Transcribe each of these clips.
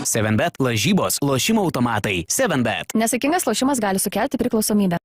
7bet lažybos, lošimo automatai. 7bet. Nesaikingas lošimas gali sukelti priklausomybę.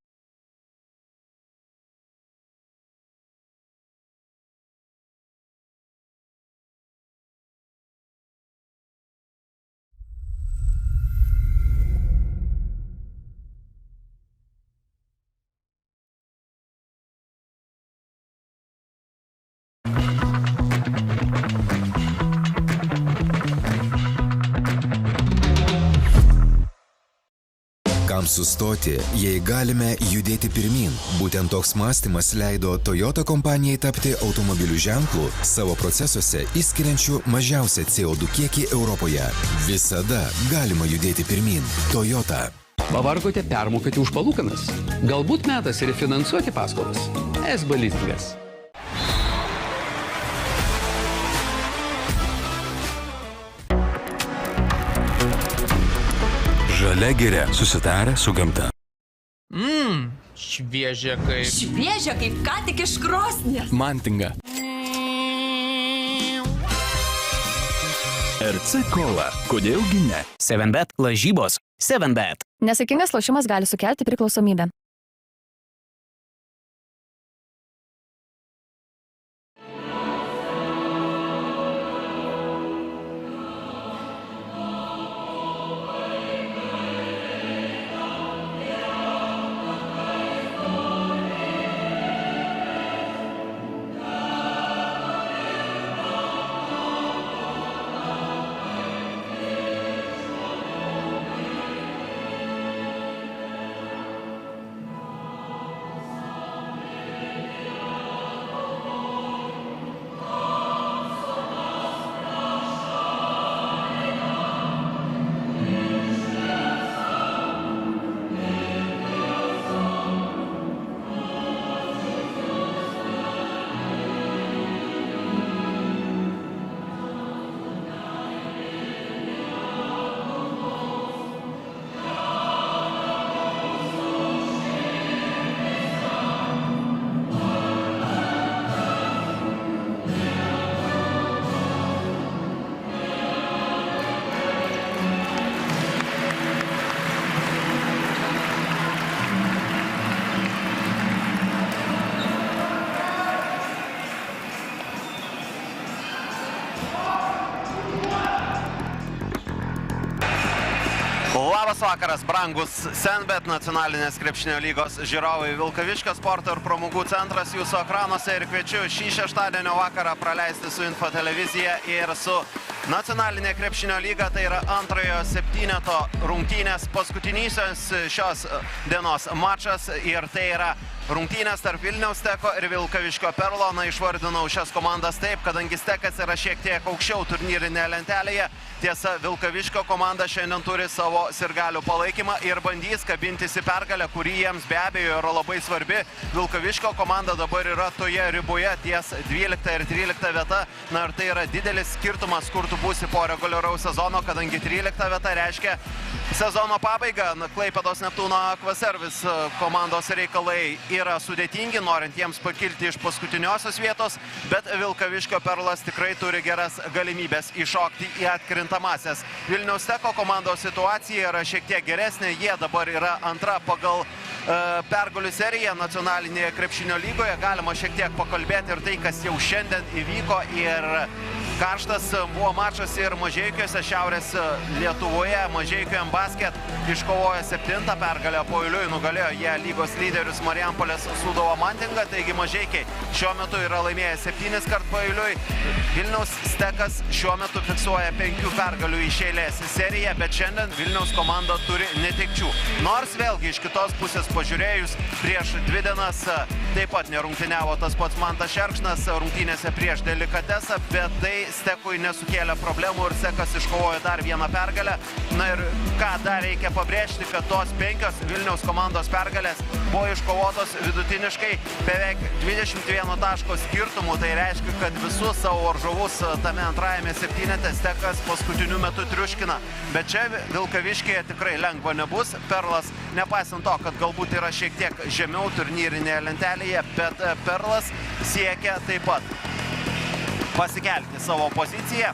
Kam sustoti, jei galime judėti pirmin? Būtent toks mąstymas leido Toyota kompanijai tapti automobilių ženklu savo procesuose išskiriančių mažiausią CO2 kiekį Europoje. Visada galima judėti pirmin. Toyota. Pavargote permokėti už palūkanas? Galbūt metas refinansuoti paskolas? SB lizingas. Žalia giria, susitarę su gamta. Šviežia kaip... Šviežia kaip ką tik iš krosnies. Mantinga. RC Cola. Kodėlgi ne? 7bet lažybos. 7bet. Nesaikingas lošimas gali sukelti priklausomybę. Labas vakaras, brangus 7bet nacionalinės krepšinio lygos žiūrovai. Vilkaviškio sporto ir pramogų centras jūsų ekranuose ir kviečiu šį šeštadienio vakarą praleisti su Info televizija ir su nacionalinė krepšinio lyga. Tai yra antrojo septyneto rungtynės, paskutinysios šios dienos mačas ir tai yra rungtynės tarp Vilniaus Teko ir Vilkaviškio Perlo. Na, išvardinau šias komandas taip, kadangi Stekas yra šiek tiek aukščiau turnyrinėje lentelėje. Tiesa, Vilkaviškio komanda šiandien turi savo sirgalių palaikymą ir bandys kabintis į pergalę, kuri jiems be abejo yra labai svarbi. Vilkaviškio komanda dabar yra toje riboje ties 12 ir 13 vieta. Na, ir tai yra didelis skirtumas, kur tu būsi po reguliaraus sezono, kadangi 13 vieta reiškia sezono pabaigą. Klaipėdos Neptūno Aquaservis komandos reikalai yra sudėtingi, norint jiems pakilti iš paskutiniosios vietos, bet Vilkaviškio Perlas tikrai turi geras galimybės iššokti į atkrintamąsias. Vilniaus Teko komandos situacija yra šiek tiek geresnė, jie dabar yra antra pagal pergalių seriją nacionalinėje krepšinio lygoje. Galima šiek tiek pakalbėti ir tai, kas jau šiandien įvyko, ir karštas buvo mačas ir Mažeikiuose, Šiaurės Lietuvoje. Mažeikių Basket iškovojo 7 pergalę po eiliui, nugalėjo jie lygos lyderius Marijampolės Sūduva Mantingą, taigi Mažeikiai šiuo metu yra laimėję 7 kart po eiliui. Vilniaus Stekas šiuo metu fiksuoja 5 pergalių iš eilės seriją, bet šiandien Vilniaus komanda turi netekčių. Nors vėlgi iš kitos pusės pažiūrėjus, prieš 2 dienas taip pat nerungtyniavo tas pats Mantas Šerkšnas rungtynėse prieš Delikatesą, bet tai Stekui nesukėlė problemų ir Stekas iškovojo dar vieną pergalę. Na ir ką dar reikia pabrėžti, kad tos 5 Vilniaus komandos pergalės buvo iškovotos vidutiniškai beveik 21 taško skirtumų. Tai reiškia, kad visus savo varžovus tame antrajame septynete Stekas paskutiniu metu triuškina. Bet čia Vilkaviškyje tikrai lengva nebus. Perlas, nepaisant to, kad galbūt yra šiek tiek žemiau turnyrinėje lentelėje, bet Perlas siekia taip pat pasikelti savo poziciją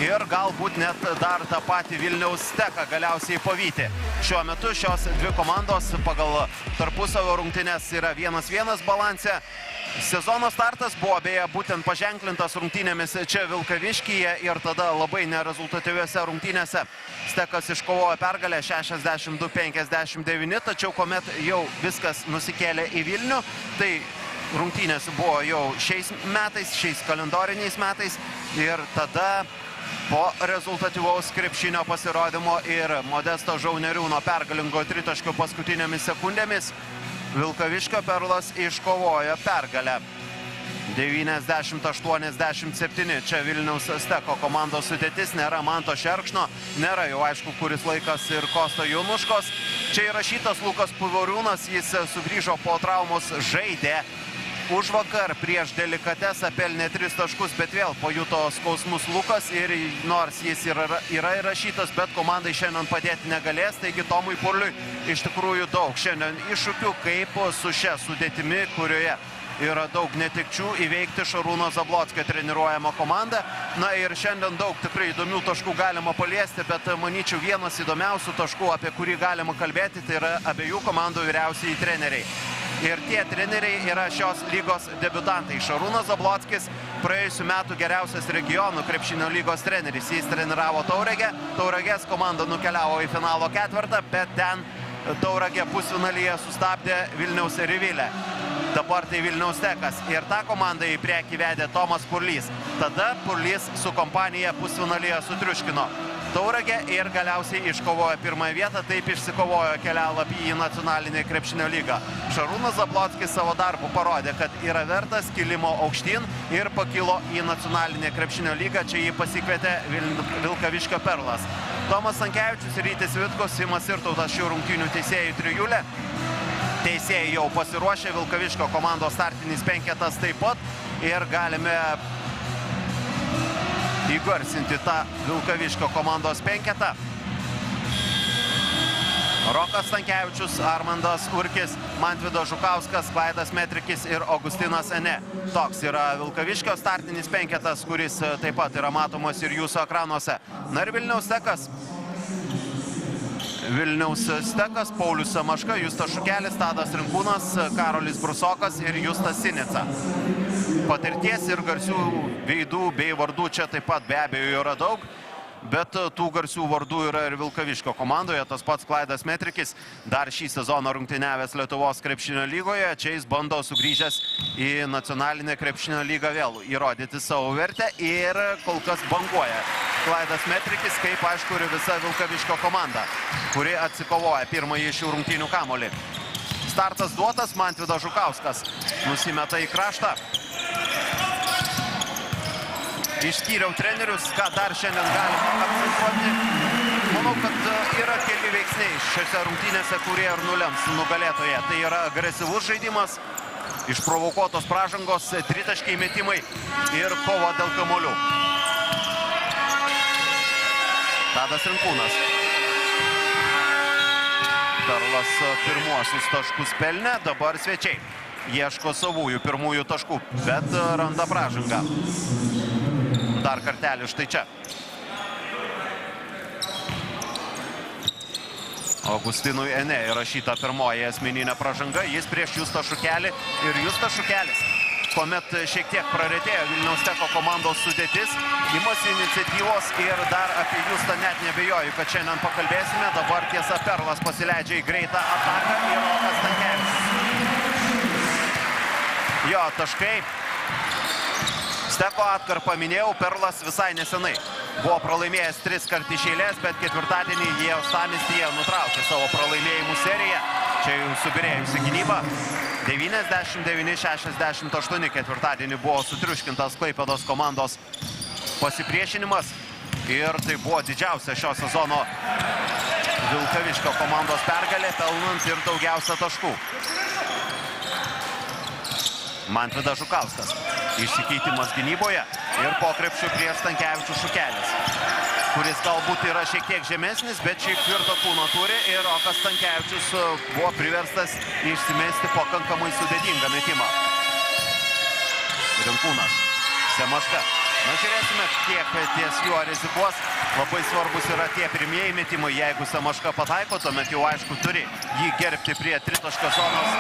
ir galbūt net dar tą patį Vilniaus Steką galiausiai pavyti. Šiuo metu šios dvi komandos pagal tarpusavio rungtynes yra 1-1 balanse. Sezono startas buvo beje būtent paženklintas rungtynėmis čia Vilkaviškyje ir tada labai nerezultatyviuose rungtynėse Stekas iškovojo pergalę 62-59, tačiau kuomet jau viskas nusikėlė į Vilnių, tai rungtynės buvo jau šiais metais, šiais kalendoriniais metais ir tada po rezultatyvaus krepšinio pasirodymo ir Modesto Žauneriūno pergalingo tritaškio paskutinėmis sekundėmis Vilkaviškio Perlas iškovojo pergalę. 90-87. Čia Vilniaus Steko komandos sudėtis, nėra Manto Šerkšno, nėra jau aišku kuris laikas ir Kosto Junuškos. Čia įrašytas Lukas Puvoriūnas, jis sugrįžo po traumos, žaidė užvakar prieš Delikatesą, pelnė 3 taškus, bet vėl pajuto skausmus Lukas ir nors jis yra įrašytas, bet komandai šiandien padėti negalės, taigi Tomui Purliui iš tikrųjų daug šiandien iššūkių, kaip su šia sudėtimi, kurioje yra daug netekčių, įveikti Šarūno Zablockio treniruojama komanda. Na ir šiandien daug tikrai įdomių taškų galima paliesti, bet manyčiau vienas įdomiausių taškų, apie kurį galima kalbėti, tai yra abiejų komandų vyriausieji treneriai. Ir tie treneriai yra šios lygos debiutantai. Šarūnas Zablockis, praėjusių metų geriausias regionų krepšinio lygos treneris. Jis treniravo Tauragę. Tauragės komanda nukeliavo į finalo ketvirtą, bet ten Tauragė pusfinalyje sustabdė Vilniaus Rivilę. Dabar tai Vilniaus Stekas. Ir tą komandą į priekį vedė Tomas Purlys. Tada Purlys su kompanija pusfinalyje sutriuškino Tauragę ir galiausiai iškovojo pirmąją vietą, taip išsikovojo kelialapį į nacionalinę krepšinio lygą. Šarūnas Zablockis savo darbu parodė, kad yra vertas kilimo aukštyn ir pakilo į nacionalinę krepšinio lygą. Čia jį pasikvietė Vilkaviškio Perlas. Tomas Stankevičius, Rytis Vitkus, Simas Irtautas šių rungtynių teisėjų trijulė. Teisėjai jau pasiruošė, Vilkaviškio komandos startinis penketas taip pat ir galime įgarsinti tą Vilkaviškio komandos penketą. Rokas Stankevičius, Armandas Urkis, Mantvydas Žukauskas, Klaidas Metrikis ir Augustinas Ene. Toks yra Vilkaviškio startinis penketas, kuris taip pat yra matomas ir jūsų ekranuose. Na ir Vilniaus Stekas. Vilniaus Stekas, Paulius Samaška, Justas Šukelis, Tadas Rinkūnas, Karolis Brusokas ir Justas Sinica. Patirties ir garsių veidų bei vardų čia taip pat be abejo yra daug, bet tų garsių vardų yra ir Vilkaviškio komandoje. Tas pats Klaidas Metrikis, dar šį sezoną rungtyniavęs Lietuvos krepšinio lygoje, čia jis bando sugrįžęs į nacionalinę krepšinio lygą vėl įrodyti savo vertę ir kol kas banguoja Klaidas Metrikis, kaip aišku ir visa Vilkaviškio komanda, kuri atsikovoja pirmąjį šių rungtynių kamuolį. Startas duotas, Mantvydas Žukauskas nusimeta į kraštą. Išskyriau trenerius, ką dar šiandien galima akcentuoti. Manau, kad yra keli veiksniai šiose rungtynėse, kurie ir nulems nugalėtoje. Tai yra agresyvus žaidimas, išprovokuotos pražangos, tritaškiai metimai ir kova dėl kamuolių. Tadas Rinkūnas. Perlas pirmuosius taškus pelnė, dabar svečiai ieško savųjų pirmųjų taškų, bet randa pražangą. Dar kartelį štai čia. Augustinui Ene įrašyta pirmoji asmeninė pražanga, jis prieš Justą Šukelį ir Justas Šukelis, kuomet šiek tiek praretėjo Vilniaus Steko komandos sudėtis, imasi iniciatyvos ir dar apie Justą net nebejoju, kad šiandien pakalbėsime. Dabar tiesa Perlas pasileidžia į greitą ataką ir Rokas Stankevičius. Jo, taškai. Steko atkarpą minėjau, Perlas visai nesenai buvo pralaimėjęs 3 kart iš eilės, bet ketvirtadienį jie uostamiestyje nutraukė savo pralaimėjimų seriją. Čia jau subirėjusi gynyba. 99-68 ketvirtadienį buvo sutriuškintas Klaipėdos komandos pasipriešinimas ir tai buvo didžiausia šio sezono Vilkaviškio komandos pergalė, pelnant ir daugiausia taškų. Mantvydas Žukauskas. Išsikeitimas gynyboje ir po krepšiu prieš Stankevičių Šukelis, kuris galbūt yra šiek tiek žemesnis, bet šiaip tvirto kūno turi ir Rokas Stankevičius buvo priverstas išsimesti pakankamai sudėtingą metimą. Rinkūnas, Semaška. Na, žiūrėsime, kiek ties juo rizikuos. Labai svarbus yra tie pirmieji metimai. Jeigu Semaška pataiko, tuomet jau aišku turi jį gerbti prie tritaškio zonos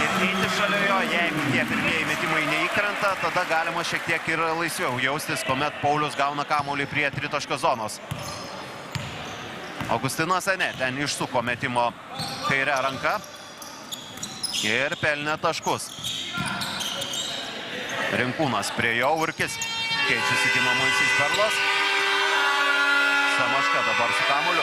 ir eiti šalia jo. Jeigu tie pirmieji metimai neįkrenta, tada galima šiek tiek ir laisviau jaustis, kuomet Paulius gauna kamuolį prie tritaškio zonos. Augustinas Ane ten išsuko metimo kairę ranką ir pelnė taškus. Rinkūnas prie jo, Urkis keičiasi ginamaisiais Perlas. Semaška dabar su kamuoliu.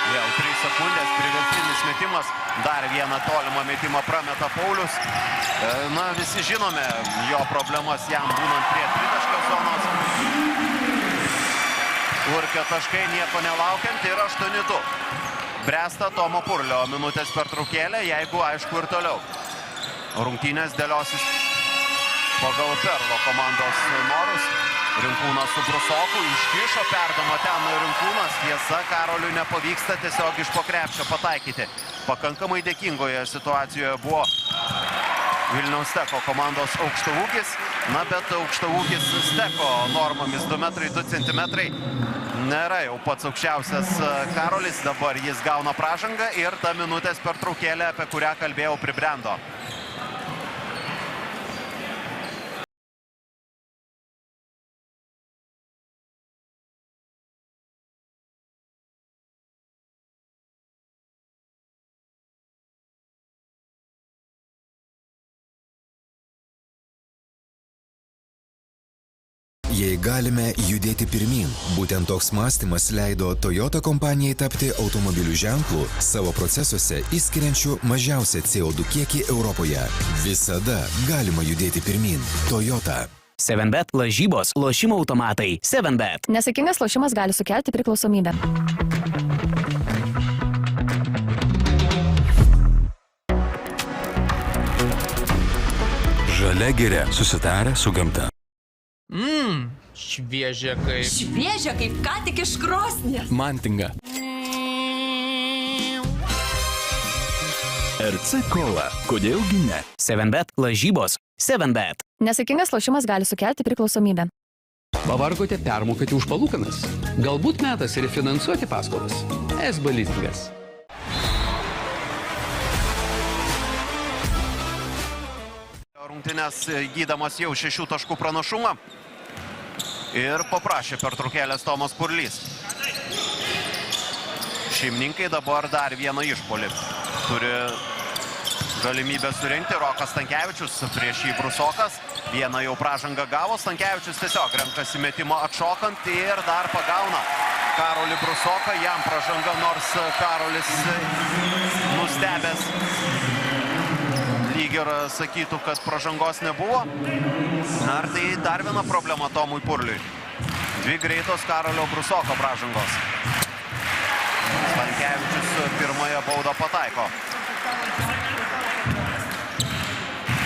Vėl 3 sekundės, priverstinis metimas. Dar vieną tolimą metimą prameta Paulius. Na, visi žinome jo problemas jam būnant prie tritaškio zonos. Urkio taškai nieko nelaukiant ir 8-2. Bręsta Tomo Purlio minutės pertraukėlė, jeigu aišku ir toliau. Rungtynės dėliosis pagal Perlo komandos norus. Rinkūnas su Brusoku iškišo perdama ten Rinkūnas. Tiesa, Karoliui nepavyksta tiesiog iš po krepšio pataikyti. Pakankamai dėkingoje situacijoje buvo Vilniaus Teko komandos aukštaūgis. Na, bet aukštaūgis Teko normomis 2 metrai 2 centimetrai. Nėra jau pats aukščiausias Karolis. Dabar jis gauna pražangą ir ta minutės pertraukėlė, apie kurią kalbėjau, pribrendo. Jei galime judėti pirmin, būtent toks mąstymas leido Toyota kompanijai tapti automobilių ženklu savo procesuose išskiriančiu mažiausią CO2 kiekį Europoje. Visada galima judėti pirmin. Toyota. 7bet lažybos, lošimo automatai. 7bet. Nesaikingas lošimas gali sukelti priklausomybę. Žalia giria susitarę su gamta. Šviežia kaip... Šviežia kaip ką tik iš krosnies. Mantinga. RC Cola. Kodėlgi ne? 7bet lažybos. 7bet. Nesaikingas lošimas gali sukelti priklausomybę. Pavargote permokėti už palūkanas? Galbūt metas refinansuoti paskolas? SB Leasingas. Rungtynės gydamas jau 6 taškų pranašumą. Ir paprašė pertraukėlės Tomas Purlys. Šeimininkai dabar dar vieną išpuolį. Turi galimybę surinkti Rokas Stankevičius, prieš jį Brusokas. Vieną jau pražangą gavo, Stankevičius tiesiog renkasi metimą atšokant ir dar pagauna Karolį Brusoką. Jam pražanga, nors Karolis nustebęs lyg ir sakytų, kad pražangos nebuvo. Ar tai dar viena problema Tomui Purliui? 2 greitos Karolio Brusoko pražangos. Stankevičius pirmąją baudą pataiko.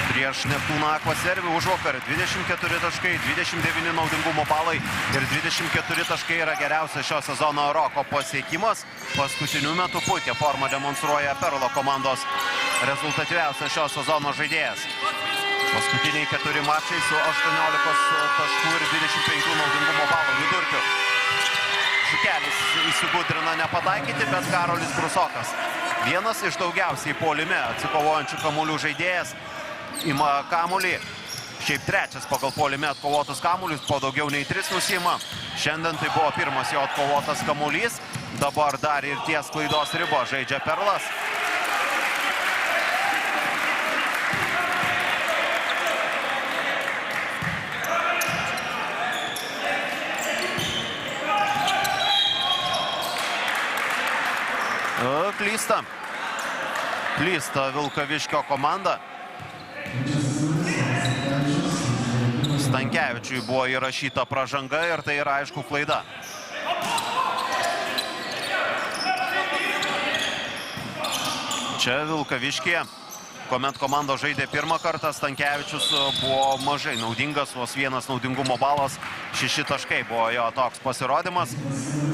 Prieš Neptūną Akvaservį užvakar 24 taškai, 29 naudingumo balai ir 24 taškai yra geriausias šio sezono roko pasiekimas. Paskutiniu metu puikią formą demonstruoja Perlo komandos rezultatyviausias šio sezono žaidėjas. Paskutiniai 4 mačai su 18 taškų ir 25 naudingumo balų vidurkiu. Šukelis įsigudrina nepataikyti, bet Karolis Brusokas, vienas iš daugiausiai puolime atsikovojančių kamuolių žaidėjas, ima kamuolį. Šiaip 3 pagal puolime atkovotus kamuolius, po daugiau nei 3 nusima. Šiandien tai buvo pirmas jo atkovotas kamuolys. Dabar dar ir ties klaidos ribo žaidžia Perlas. Klysta Vilkaviškio komanda. Stankevičiui buvo įrašyta pražanga ir tai yra aišku klaida. Čia Vilkaviškyje kuomet komanda žaidė pirmą kartą, Stankevičius buvo mažai naudingas, vos vienas naudingumo balas, 6 taškai buvo jo toks pasirodymas.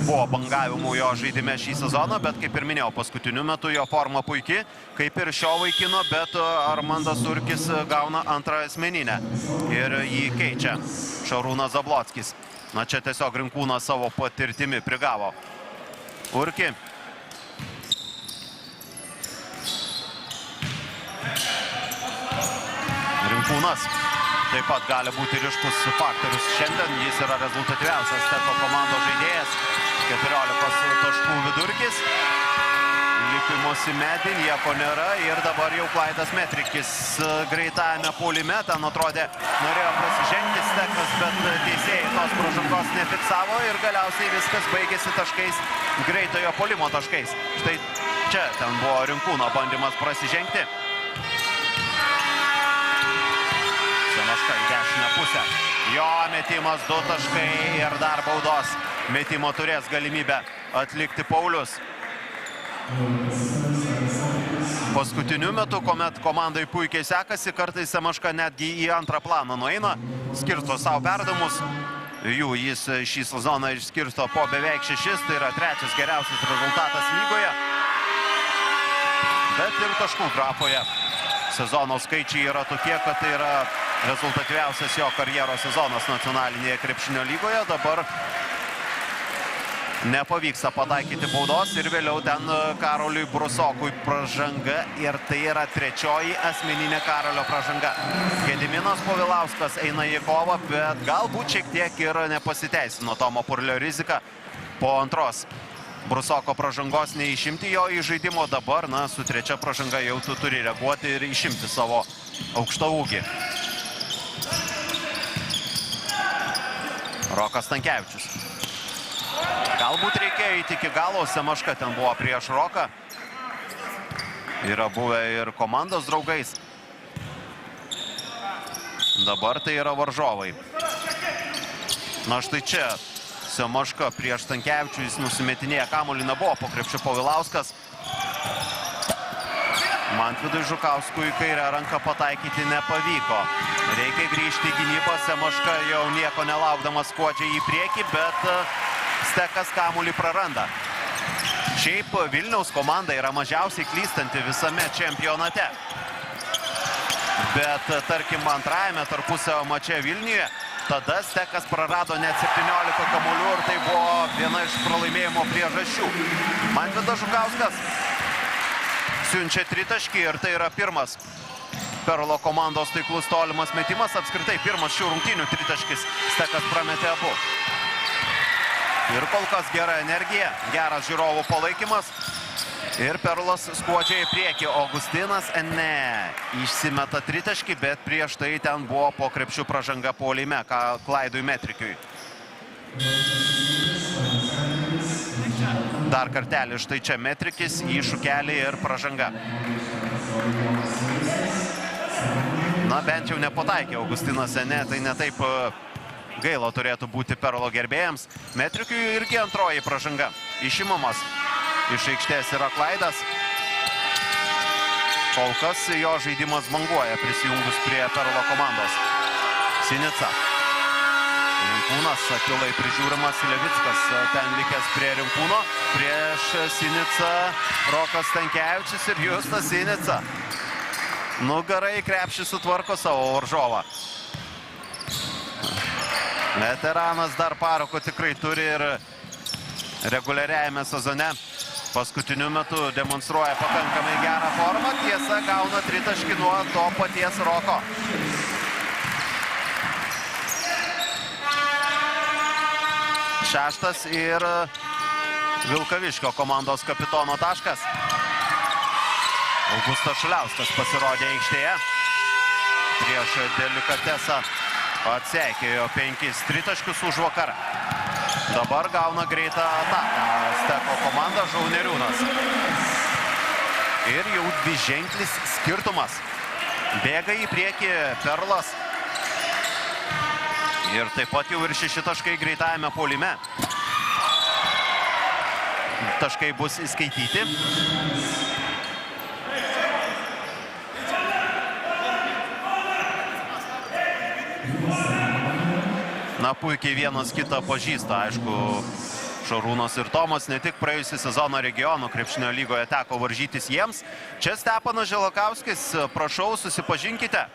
Buvo bangavimų jo žaidime šį sezoną, bet kaip ir minėjau, paskutiniu metu jo forma puikiai, kaip ir šio vaikino, bet Armandas Urkis gauna antrą asmeninę ir jį keičia Šarūnas Zablockis. Na čia tiesiog Rinkūnas savo patirtimi prigavo Urkį. Rinkūnas taip pat gali būti ryškus faktorius šiandien. Jis yra rezultatyviausias Teko komandos žaidėjas. 14 taškų vidurkis. Lipimus į medį, nieko nėra. Ir dabar jau Klaidas Metrikis greitajame puolime. Ten atrodė, norėjo prasižengti Stekas, bet teisėjai tos pražangos nefiksavo. Ir galiausiai viskas baigėsi taškais, greitojo puolimo taškais. Štai čia ten buvo Rinkūno bandymas prasižengti. Semaška į dešinę pusę. Jo metimas 2 taškai ir dar baudos metimo turės galimybę atlikti Paulius. Paskutiniu metu, kuomet komandai puikiai sekasi, kartais Semaška netgi į antrą planą nueina, skirsto savo perdavimus. Jų jis šį sezoną išskirsto po beveik 6, tai yra 3. geriausias rezultatas lygoje. Bet ir taškų grafoje sezono skaičiai yra tokie, kad tai yra rezultatyviausias jo karjeros sezonas nacionalinėje krepšinio lygoje. Dabar nepavyksta pataikyti baudos ir vėliau ten Karoliui Brusokui pražanga ir tai yra 3. asmeninė Karolio pražanga. Gediminas Povilauskas eina į kovą, bet galbūt šiek tiek ir nepasiteisino Tomo Purlio rizika po antros Brusoko pražangos neišimti jo į žaidimo. Dabar, na, su 3. pražanga jau tu turi reaguoti ir išimti savo aukštą ūgį. Rokas Stankevičius. Galbūt reikėjo eiti iki galo, Semaška ten buvo prieš Roką. Yra buvę ir komandos draugais. Dabar tai yra varžovai. Na štai čia Semaška prieš Stankevičių, jis nusimetinėja kamuolį, nebuvo po krepšiu Povilauskas. Mantvidui Žukauskui kairę ranką pataikyti nepavyko. Reikia grįžti į gynybą, Semaška jau nieko nelaukdamas skuodžia į priekį, bet Stekas kamuolį praranda. Šiaip Vilniaus komanda yra mažiausiai klystanti visame čempionate. Bet tarkim antrajame tarpusavio mače Vilniuje, tada Stekas prarado net 17 kamuolių ir tai buvo viena iš pralaimėjimo priežasčių. Mantvidas Žukauskas siunčia tritaškį ir tai yra pirmas Perlo komandos taiklus tolimas metimas. Apskritai pirmas šių rungtynių tritaškis, Stekas prametė abu. Ir kol kas gera energija, geras žiūrovų palaikymas. Ir Perlas skuodžia į priekį. Augustinas išsimeta tritaškį, bet prieš tai ten buvo po krepšių pražanga puolime Klaidui Metrikiui. Dar kartelį, štai čia Metrikis, į šukelį ir pražanga. Na, bent jau nepataikė Augustinas tai netaip gaila turėtų būti Perlo gerbėjams. Metrikiui irgi antroji pražanga. Išimamas iš aikštės yra Klaidas. Kol kas jo žaidimas banguoja prisijungus prie Perlo komandos. Sinica. Rinkūnas akilai prižiūrimas, Levickas ten likęs prie Rinkūno. Prieš Sinicą Rokas Stankevičius ir Justas Sinica. Nugarai krepšį sutvarko savo varžovą. Veteranas dar parako tikrai turi ir reguliariajame sezone paskutiniu metu demonstruoja pakankamai gerą formą. Tiesa, gauna tritaškį nuo to paties Roko. Šeštas ir Vilkaviškio komandos kapitono taškas. Augustas Šuliauskas pasirodė aikštėje. Prieš Delikatesą atseikėjo 5 tritaškius už vakarą. Dabar gauna greitą ataką Steko komanda, Žauneriūnas. Ir jau dviženklis skirtumas. Bėga į priekį Perlas. Ir taip pat jau ir 6 taškai greitajame puolime. Taškai bus įskaityti. na, puikiai vienas kitą pažįsta. Aišku, Šarūnas ir Tomas ne tik praėjusį sezoną regionų krepšinio lygoje teko varžytis jiems. Čia Stepanas Žilakauskis, prašau, susipažinkite.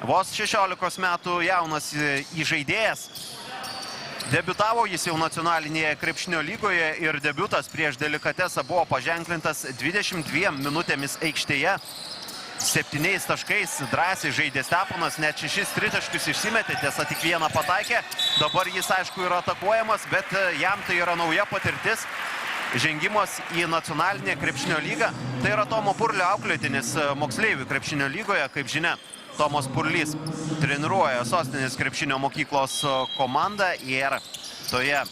Vos 16 metų jaunas įžaidėjas. Debiutavo jis jau nacionalinėje krepšinio lygoje ir debiutas prieš Delikatesą buvo paženklintas 22 minutėmis aikštėje. 7 taškais drąsiai žaidė Stepanas, net 6 tritaškius išsimetė, tiesa tik vieną pataikė. Dabar jis aišku yra atakuojamas, bet jam tai yra nauja patirtis. Žengimas į nacionalinę krepšinio lygą. Tai yra Tomo Purlio auklėtinis moksleivių krepšinio lygoje, kaip žinia. Tomas Purlys treniruoja Sostinės krepšinio mokyklos komandą ir toje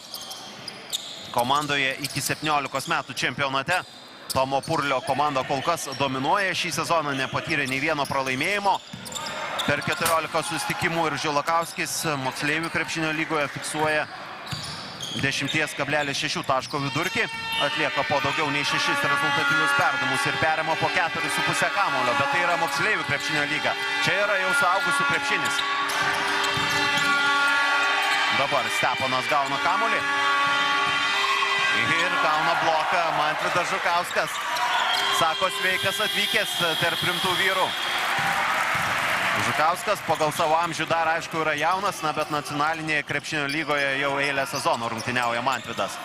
komandoje iki 17 metų čempionate Tomo Purlio komanda kol kas dominuoja. Šį sezoną nepatyrė nei vieno pralaimėjimo. Per 14 susitikimų ir Žilakauskis moksleivių krepšinio lygoje fiksuoja 10,6 taško vidurkį. Atlieka po daugiau nei 6 rezultatyvius perdavimus ir perima po 4,5 kamuolio. Bet tai yra moksleivių krepšinio lyga. Čia yra jau suaugusių krepšinis. Dabar Stepanas gauna kamuolį. Ir gauna bloką Mantvydas Žukauskas. Sako, sveikas atvykęs tarp rimtų vyrų. Žukauskas pagal savo amžių dar aišku yra jaunas, bet nacionalinėje krepšinio lygoje jau eilę sezono rungtyniauja Mantvydas.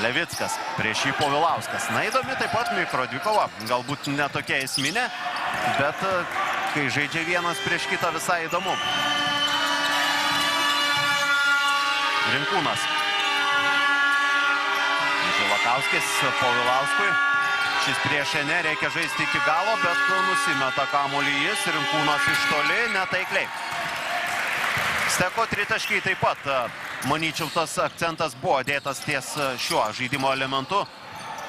Levickas, prieš jį Povilauskas. Na, įdomi taip pat mikrodvikova, galbūt netokia esminė, bet kai žaidžia vienas prieš kitą visai įdomu. Rinkūnas. Žilakauskis Povilauskui. Šis prieš Ene reikia žaisti iki galo, bet nusimeta kamuolį jis. Rinkūnas iš toli, netaikliai. Steko tritaškiai taip pat. Manyčiau, tas akcentas buvo dėtas ties šiuo žaidimo elementu,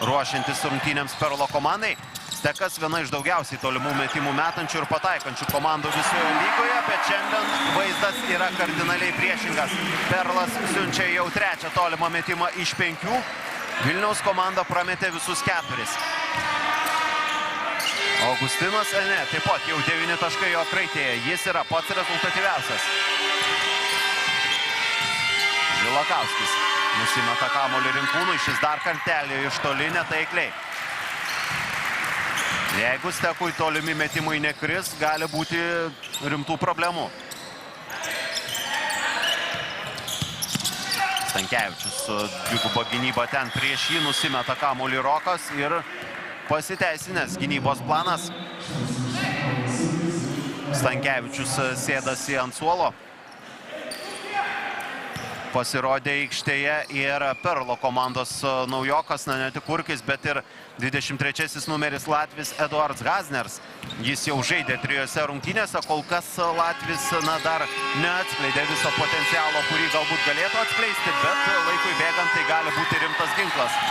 ruošiantis rungtynėms Perlo komandai. Stekas viena iš daugiausiai tolimų metimų metančių ir pataikančių komandų visoje lygoje, bet šiandien vaizdas yra kardinaliai priešingas. Perlas siunčia jau 3 tolimą metimą iš 5. Vilniaus komanda prametė visus 4. Augustinas Ene, taip pat jau 9 taškai jo kraitėje. Jis yra pats rezultatyviausias. Žilakauskis nusimeta kamuolį Rinkūnui. Šis dar kartelį iš toli netaikliai. Jeigu Stekui tolimi metimai nekris, gali būti rimtų problemų. Stankevičius su dviguba gynyba ten prieš jį nusimeta kamuolį Rokas ir pasiteisinęs gynybos planas. Stankevičius sėdasi ant suolo. Pasirodė aikštėje ir Perlo komandos naujokas, ne tik Kurkis, bet ir 23 numeris Latvis Eduardas Gazners. Jis jau žaidė 3 rungtynėse, kol kas Latvis dar neatskleidė viso potencialo, kurį galbūt galėtų atskleisti, bet laikui bėgant tai gali būti rimtas ginklas.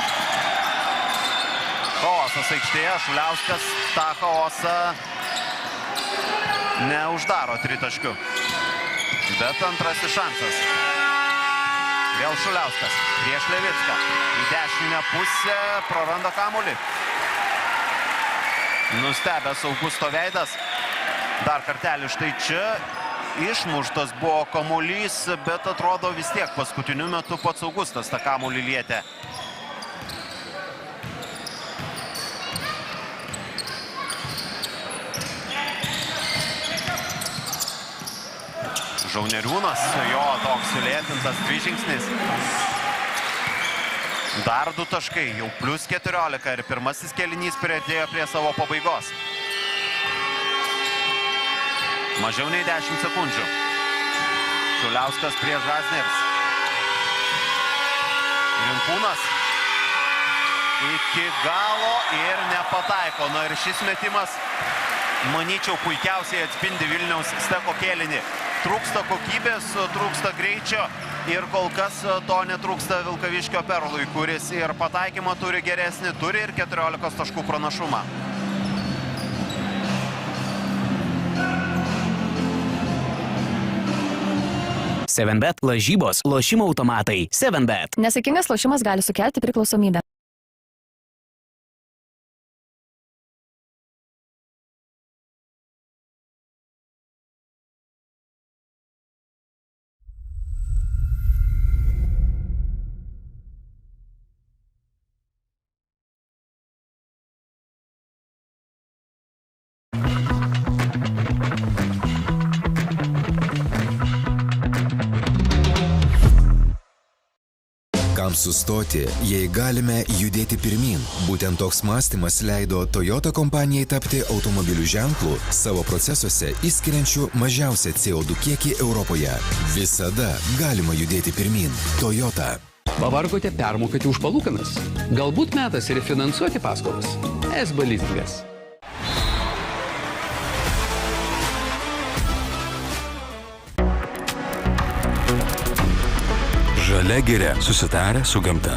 Chaosas aikštėje, Šuliauskas tą chaosą neuždaro tritaškių, bet antrasis šansas. Vėl Šuliauskas prieš Levicką. Į dešinę pusę praranda kamuolį. Nustebęs Augusto veidas. Dar kartelį štai čia. Išmuštas buvo kamuolys, bet atrodo vis tiek paskutiniu metu pats Augustas tą kamuolį lietė. Žauneriūnas, jo toks sulėtintas dvižingsnis. Dar 2 taškai, jau plus 14 ir pirmasis kėlinys priartėjo prie savo pabaigos. Mažiau nei 10 sekundžių. Šuliauskas prieš Gazners. Rinkūnas iki galo ir nepataiko. Na ir šis metimas, manyčiau, puikiausiai atspindi Vilniaus Steko kėlinį. Trūksta kokybės, trūksta greičio ir kol kas to netrūksta Vilkaviškio Perlui, kuris ir pataikymą turi geresnį, turi ir 14 taškų pranašumą. 7bet lažybos, lošimo automatai. 7bet. Nesaikingas lošimas gali sukelti priklausomybę. Kam sustoti, jei galime judėti pirmin? Būtent toks mąstymas leido Toyota kompanijai tapti automobilių ženklu savo procesuose išskiriančiu mažiausią CO2 kiekį Europoje. Visada galima judėti pirmin. Toyota. Pavargote permokėti už palūkanas? Galbūt metas refinansuoti paskolas? SB lizingas. Žalia giria susitarę su gamta.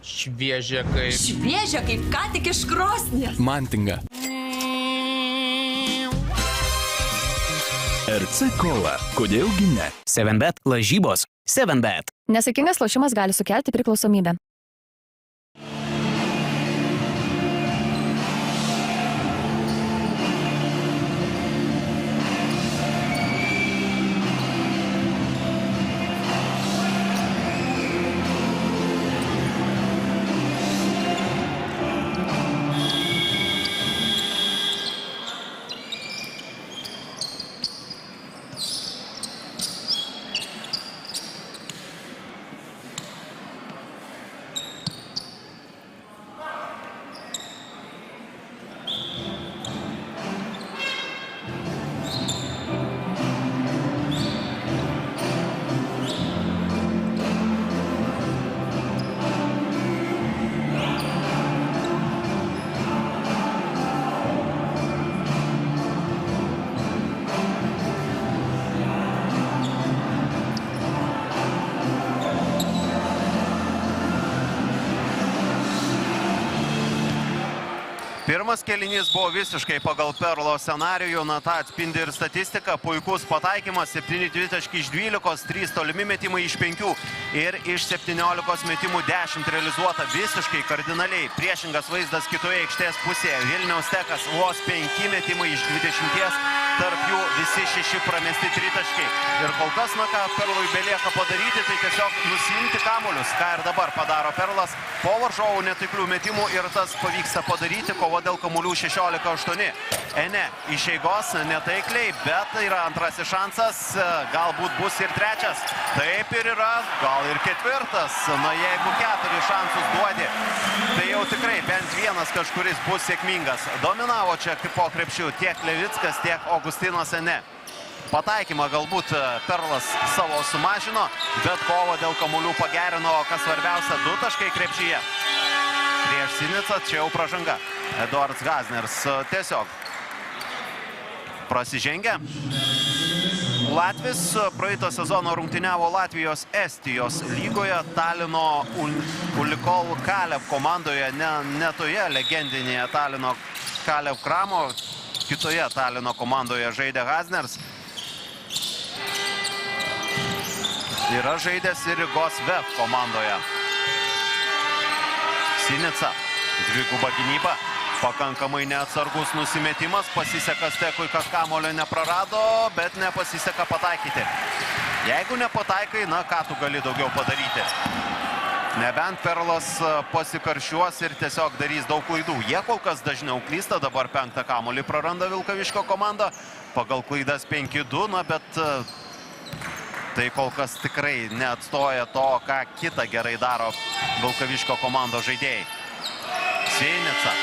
Šviežia kaip. Šviežia kaip ką tik iš krosnies. Mantinga. RC Cola. Kodėlgi ne? 7bet lažybos. 7bet. Nesaikingas lošimas gali sukelti priklausomybę. Pirmas kėlinys buvo visiškai pagal Perlo scenarijų, na tą atspindi ir statistika, puikus pataikymas, 7-2 iš 12, 3 tolimi metimai iš 5 ir iš 17 metimų 10 realizuota visiškai kardinaliai. Priešingas vaizdas kitoje aikštės pusėje, Vilniaus Tekas vos 5 metimai iš 20, tarp jų visi 6 pramesti tritaškai. Ir kol kas, na ką Perlui belieka padaryti, tai tiesiog nusiimti kamuolius, ką ir dabar padaro Perlas po varžovų netaiklių metimų ir tas pavyksta padaryti, kova dėl kamuolių 16-8. Ene iš eigos netaikliai, bet yra antrasis šansas, galbūt bus ir trečias. Taip ir yra, gal ir ketvirtas. Na jeigu 4 šansus duodi, tai jau tikrai bent vienas kažkuris bus sėkmingas. Dominavo čia po krepšių tiek Levickas, tiek Augustinas Ene. Pataikymą galbūt Perlas savo sumažino, bet kovą dėl kamuolių pagerino, kas svarbiausia, 2 taškai krepšyje. Prieš Sinicą čia jau pražanga. Eduardas Gazners tiesiog prasižengia. Latvis praeito sezono rungtyniavo Latvijos Estijos lygoje, Talino Ulikol Kalev komandoje, ne toje legendinėje Talino Kalev Kramo, kitoje Talino komandoje žaidė Gazners. Yra žaidęs ir Rygos VEF komandoje. Sinica, dviguba gynyba, pakankamai neatsargus nusimetimas, pasiseka Stekui, kad kamuolio neprarado, bet nepasiseka pataikyti. Jeigu nepataikai, na ką tu gali daugiau padaryti? Nebent Perlas pasikaršiuos ir tiesiog darys daug klaidų. Jie kol kas dažniau klysta, dabar 5 kamuolį praranda Vilkaviškio komanda, pagal klaidas 5-2, na bet tai kol kas tikrai neatstoja to, ką kitą gerai daro Vilkaviškio komandos žaidėjai. Sinica,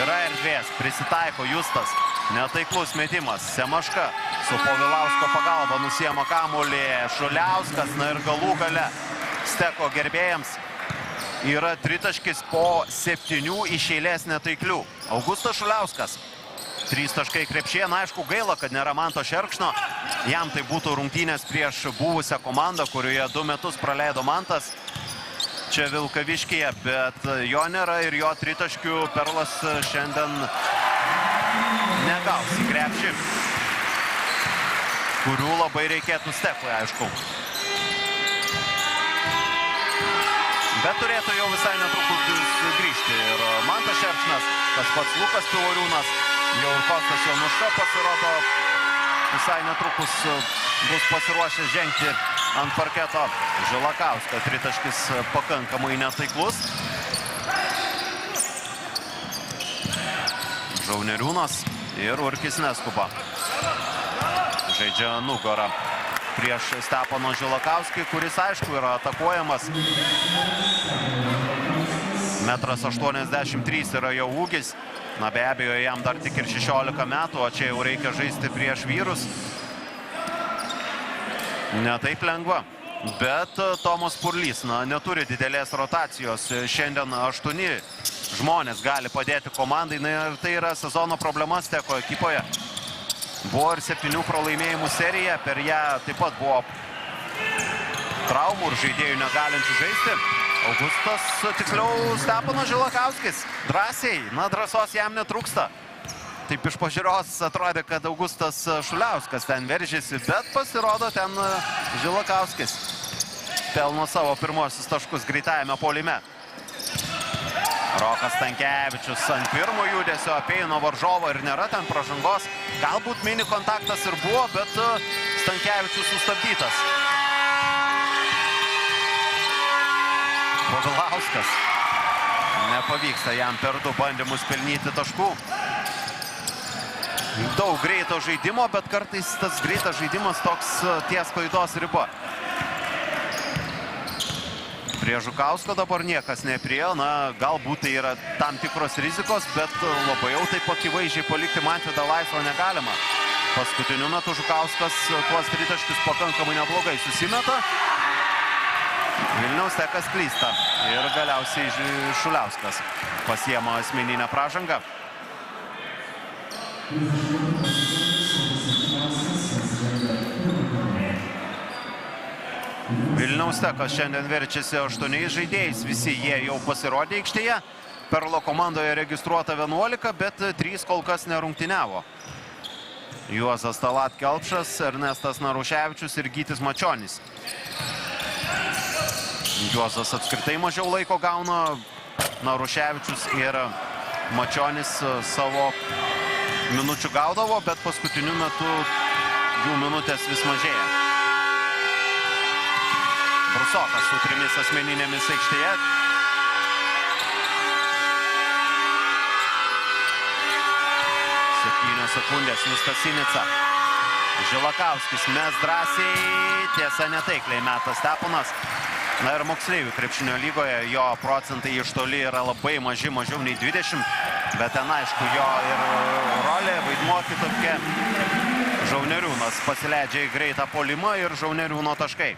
yra erdvės, prisitaiko Justas, netaiklus metimas, Semaška su Povilausko pagalba nusiema kamuolį, Šuliauskas, na ir galų gale Steko gerbėjams yra tritaškis po 7 iš eilės netaiklių. Augustas Šuliauskas, 3 taškai krepšėje, na aišku gaila, kad nėra Manto Šerkšno, jam tai būtų rungtynės prieš buvusią komandą, kurioje 2 metus praleido Mantas čia Vilkaviškyje, bet jo nėra ir jo tritaškių Perlas šiandien negaus į krepšį, kurių labai reikėtų Stekui, aišku. Bet turėtų jau visai netrukus grįžti ir Mantas Šerkšnas, tas pats Lukas Pivoriūnas, jau ir Kostas Jonuška pasirodo, visai netrukus bus pasiruošęs žengti ant parketo. Žilakausko tritaškis pakankamai netaiklus. Žauneriūnas ir Urkis neskuba. Žaidžia nugarą prieš Steponą Žilakauskį, kuris aišku yra atakuojamas. 1,83 m yra jau ūgis. Na be abejo, jam dar tik ir 16 metų, o čia jau reikia žaisti prieš vyrus. Ne taip lengva. Bet Tomas Purlys neturi didelės rotacijos. Šiandien 8 žmonės gali padėti komandai. Ir tai yra sezono problema Steko ekipoje. Buvo ir 7 pralaimėjimų serija. Per ją taip pat buvo traumų ir žaidėjų negalinčių žaisti. Augustas, tiksliau Steponas Žilakauskis. Drąsiai, drąsos jam netrūksta. Taip iš pažiūros atrodė, kad Augustas Šuliauskas ten veržėsi, bet pasirodo ten Žilakauskis pelno savo pirmosius taškus greitajame puolime. Rokas Stankevičius ant pirmo judesio apeina varžovą ir nėra ten pražangos. Galbūt mini kontaktas ir buvo, bet Stankevičius sustabdytas. Povilauskas. Nepavyksta jam per 2 bandymus pelnyti taškų. Daug greito žaidimo, bet kartais tas greitas žaidimas toks ties klaidos riba. Prie Žukausko dabar niekas nepriėjo. Galbūt tai yra tam tikros rizikos, bet labai jau taip akivaizdžiai palikti Mantvydą laisvą negalima. Paskutiniu metu Žukauskas tuos tritaškius pakankamai neblogai susimeta. Vilniaus Tekas klysta ir galiausiai Šuliauskas pasiema asmeninę pražangą. Vilniaus Tekas šiandien verčiasi 8 žaidėjais. Visi jie jau pasirodė aikštėje. Perlo komandoje registruota 11, bet 3 kol kas nerungtyniavo. Juozas Talat Kelpšas, Ernestas Naruševičius ir Gytis Mačionis. Juozas apskritai mažiau laiko gauna, Naruševičius ir Mačionis savo minučių gaudavo, bet paskutiniu metu jų minutės vis mažėja. Brusokas su 3 asmeninėmis aikštėje. Sekundės Justas Sinica. Žilakauskis mes drąsiai, tiesa netaikliai meta Steponas. Ir moksleivių krepšinio lygoje jo procentai iš toli yra labai maži, mažiau nei 20, bet ten aišku jo ir rolė, vaidmuo kitokia. Žauneriūnas pasileidžia į greitą puolimą ir Žauneriūno taškai.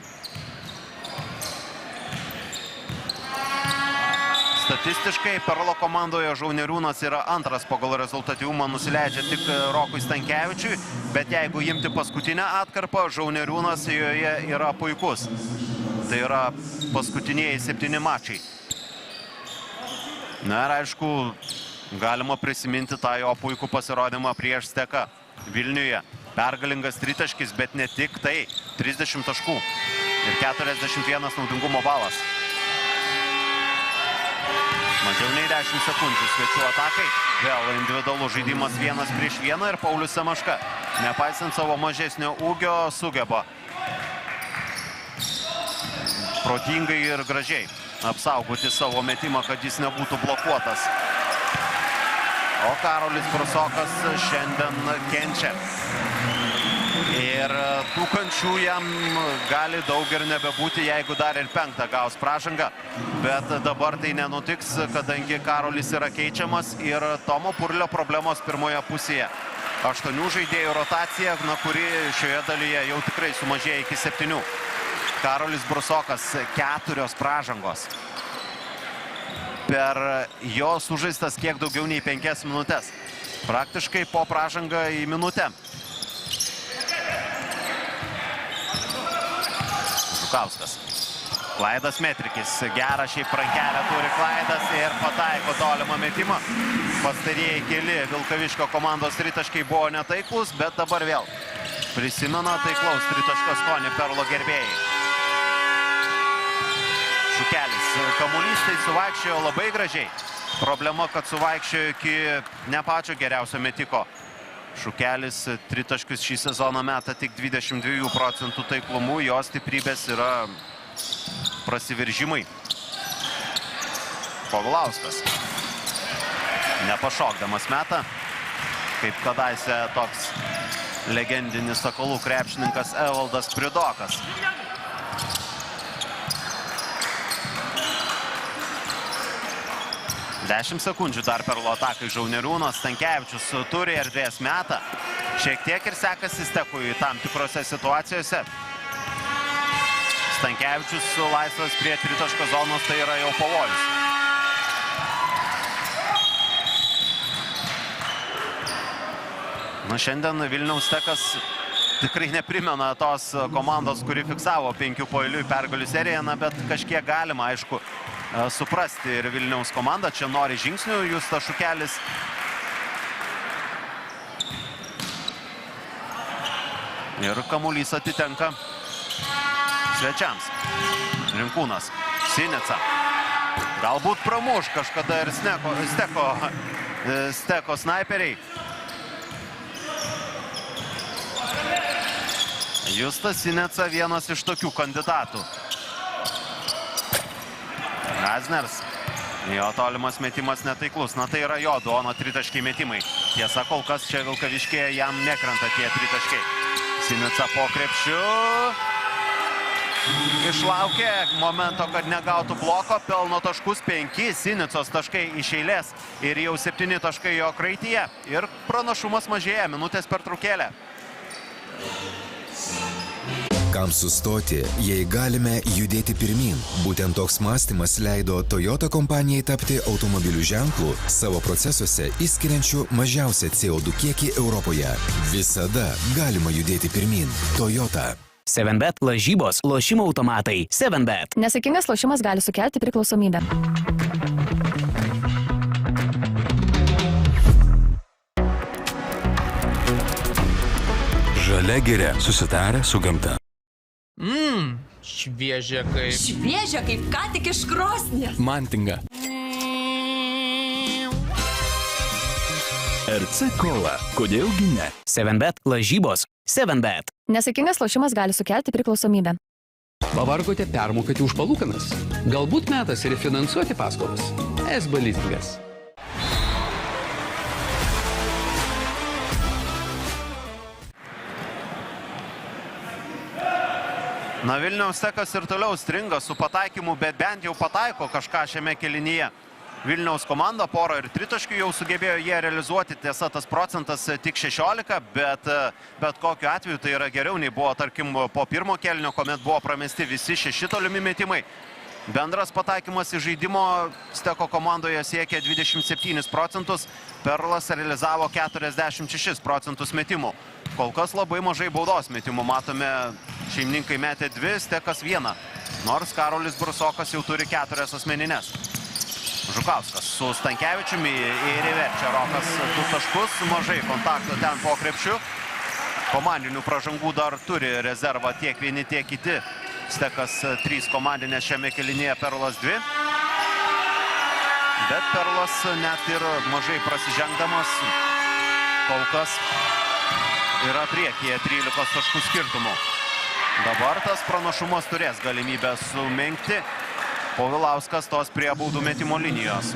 Statistiškai Perlo komandoje Žauneriūnas yra antras pagal rezultatyvumą, nusileidžia tik Rokui Stankevičiui, bet jeigu imti paskutinę atkarpą, Žauneriūnas joje yra puikus. Tai yra paskutiniai 7 mačai. Ir aišku, galima prisiminti tą jo puikų pasirodymą prieš Steką Vilniuje. Pergalingas tritaškis, bet ne tik tai. 30 taškų ir 41 naudingumo balas. Mažiau nei 10 sekundžių svečių atakai. Vėl individualus žaidimas 1 prieš 1 ir Paulius Semaška, nepaisant savo mažesnio ūgio, sugeba protingai ir gražiai apsaugoti savo metimą, kad jis nebūtų blokuotas. O Karolis Brusokas šiandien kenčia. Ir tų kančių jam gali daug ir nebebūti, jeigu dar ir 5 gaus pražangą. Bet dabar tai nenutiks, kadangi Karolis yra keičiamas ir Tomo Purlio problemos pirmoje pusėje. 8 žaidėjų rotacija, kuri šioje dalyje jau tikrai sumažėja iki 7. Karolis Brusokas 4 pražangos. Per jo sužaistas kiek daugiau nei 5 minutės. Praktiškai po pražangą į minutę. Žukauskas. Klaidas Metrikis. Gerą šiaip rankelę turi Klaidas ir pataiko tolimą metimą. Pastarieji keli Vilkaviškio komandos tritaškai buvo netaiklus, bet dabar vėl prisimena taiklaus tritaško skonį Perlo gerbėjai. Šukelis. Kamuolys tai suvaikščiojo labai gražiai. Problema, kad suvaikščiojo iki ne pačio geriausio metiko. Šukelis tritaškius šį sezoną meta tik 22% taiklumu, jo stiprybės yra prasiveržimai. Povilauskas. Nepašokdamas meta, kaip kadaise toks legendinis Sakalų krepšininkas Evaldas Pridokas. Dešimt sekundžių dar Perlo atakai Žauneriūnas. Stankevičius turi erdvės metą. Šiek tiek ir sekasi Stekui tam tikrose situacijose. Stankevičius laisvas prie tritaško zonos, tai yra jau pavojus. Na, šiandien Vilniaus Stekas tikrai neprimena tos komandos, kuri fiksavo 5 paeiliui pergalių seriją, na, bet kažkiek galima, aišku, suprasti ir Vilniaus komanda. Čia nori žingsnių Justas Šukelis. Ir kamuolys atitenka svečiams. Rinkūnas, Sinica. Galbūt pramuš kažkada ir Steko snaiperiai. Justas Sinica vienas iš tokių kandidatų. Razners. Jo tolimas metimas netaiklus. Na, tai yra jo Dono tritaškiai metimai. Tiesa, kol kas čia Vilkaviškyje jam nekrenta tie tritaškiai. Sinica po krepšiu. Išlaukė momento, kad negautų bloko. Pelno taškus 5. Sinicos taškai iš eilės. Ir jau 7 taškai jo kraityje. Ir pranašumas mažėja. Minutės pertraukėlė. Kam sustoti, jei galime judėti pirmin? Būtent toks mąstymas leido Toyota kompanijai tapti automobilių ženklų savo procesuose išskiriančių mažiausią CO2 kiekį Europoje. Visada galima judėti pirmin. Toyota. 7bet lažybos, lošimo automatai. 7bet. Nesaikingas lošimas gali sukelti priklausomybę. Žalia giria susitarę su gamta. Šviežia kaip... Šviežia kaip ką tik iš krosnies. Mantinga. RC Cola. Kodėlgi ne? 7bet lažybos. 7bet. Nesaikingas lošimas gali sukelti priklausomybę. Pavargote permokėti už palūkanas? Galbūt metas refinansuoti paskolas? SB Leasingas. Na, Vilniaus Stekas ir toliau stringa su pataikymu, bet bent jau pataiko kažką šiame kėlinyje. Vilniaus komanda porą ir tritaškių jau sugebėjo jie realizuoti. Tiesa, tas procentas tik 16, bet kokiu atveju tai yra geriau nei buvo, tarkim, po pirmo kėlinio, kuomet buvo pramesti visi 6 tolimi metimai. Bendras pataikymas į žaidimo Steko komandoje siekia 27 procentus, Perlas realizavo 46 procentus metimų. Kol kas labai mažai baudos metimų, matome, šeimininkai metė 2, Stekas 1, nors Karolis Brusokas jau turi 4 asmeninės. Žukauskas su Stankevičiumi ir įverčia Rokas 2 taškus, mažai kontakto ten po krepšiu. Komandinių pražangų dar turi rezervą tiek vieni, tiek kiti. Stekas 3 komandinės šiame kėlinyje, Perlas 2. Bet Perlas net ir mažai prasižengdamas kol kas yra priekyje 13 taškų skirtumų. Dabar tas pranašumas turės galimybę sumenkti. Povilauskas tos prie baudų metimo linijos.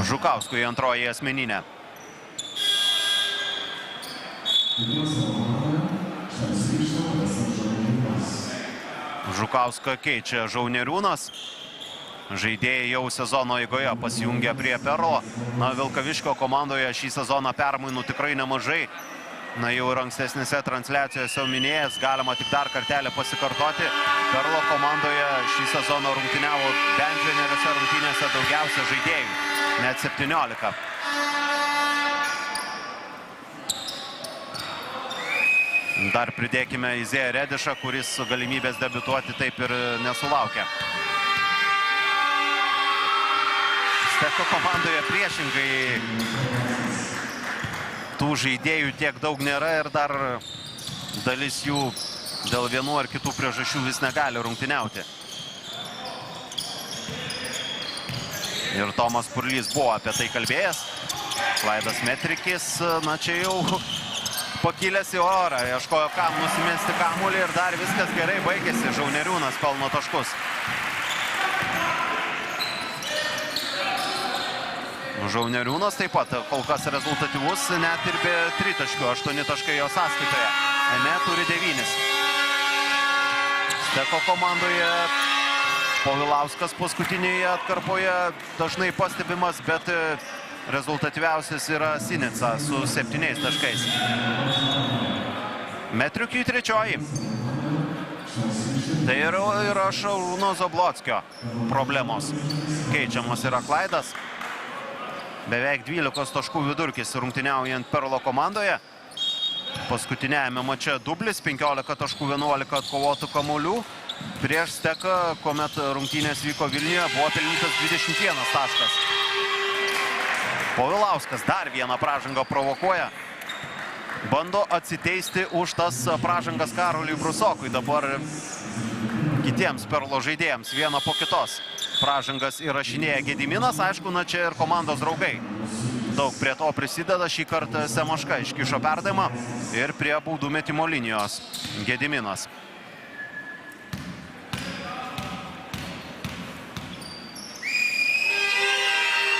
Žukauskui antroji asmeninė. Žukauską keičia Žauneriūnas. Žaidėjai jau sezono eigoje pasijungia prie Perlo. Na, Vilkaviškio komandoje šį sezoną permainų tikrai nemažai. Na, jau ir ankstesnėse transliacijose minėjęs, galima tik dar kartelį pasikartoti. Perlo komandoje šį sezoną rungtyniavo bent vieneriose rungtynėse daugiausia žaidėjų. Net 17. Dar pridėkime Izėją Redišą, kuris galimybės debiutuoti taip ir nesulaukia. Steko komandoje priešingai tų žaidėjų tiek daug nėra ir dar dalis jų dėl vienų ar kitų priežasčių vis negali rungtyniauti. Ir Tomas Purlys buvo apie tai kalbėjęs. Klaidas Metrikis, na čia jau pakilęs į orą, ieškojo kam nusimesti kamuolį ir dar viskas gerai baigėsi. Žauneriūnas pelno taškus. Žauneriūnas taip pat kol kas rezultatyvus, net ir be tritaškių, 8 taškai jo sąskaitoje. Ene turi 9. Steko komandoje Povilauskas paskutinėje atkarpoje dažnai pastebimas, bet rezultatyviausias yra Sinica su 7 taškais. Metriukiui 3. Tai yra Šarūno Zablockio problemos. Keičiamas yra Klaidas. Beveik 12 taškų vidurkis rungtyniaujant Perlo komandoje. Paskutiniajame mače dublis, 15 taškų 11 atkovotų kamuolių. Prieš Steką, kuomet rungtynės vyko Vilniuje, buvo pelnytas 21 taškas. Povilauskas dar vieną pražangą provokuoja. Bando atsiteisti už tas pražangas Karoliui Brusokui. Dabar kitiems Perlo žaidėjams vieną po kitos pražangas įrašinėja Gediminas. Aišku, na čia ir komandos draugai. Daug prie to prisideda. Šį kartą Semaška iškišo perdavimą ir prie baudų metimo linijos Gediminas.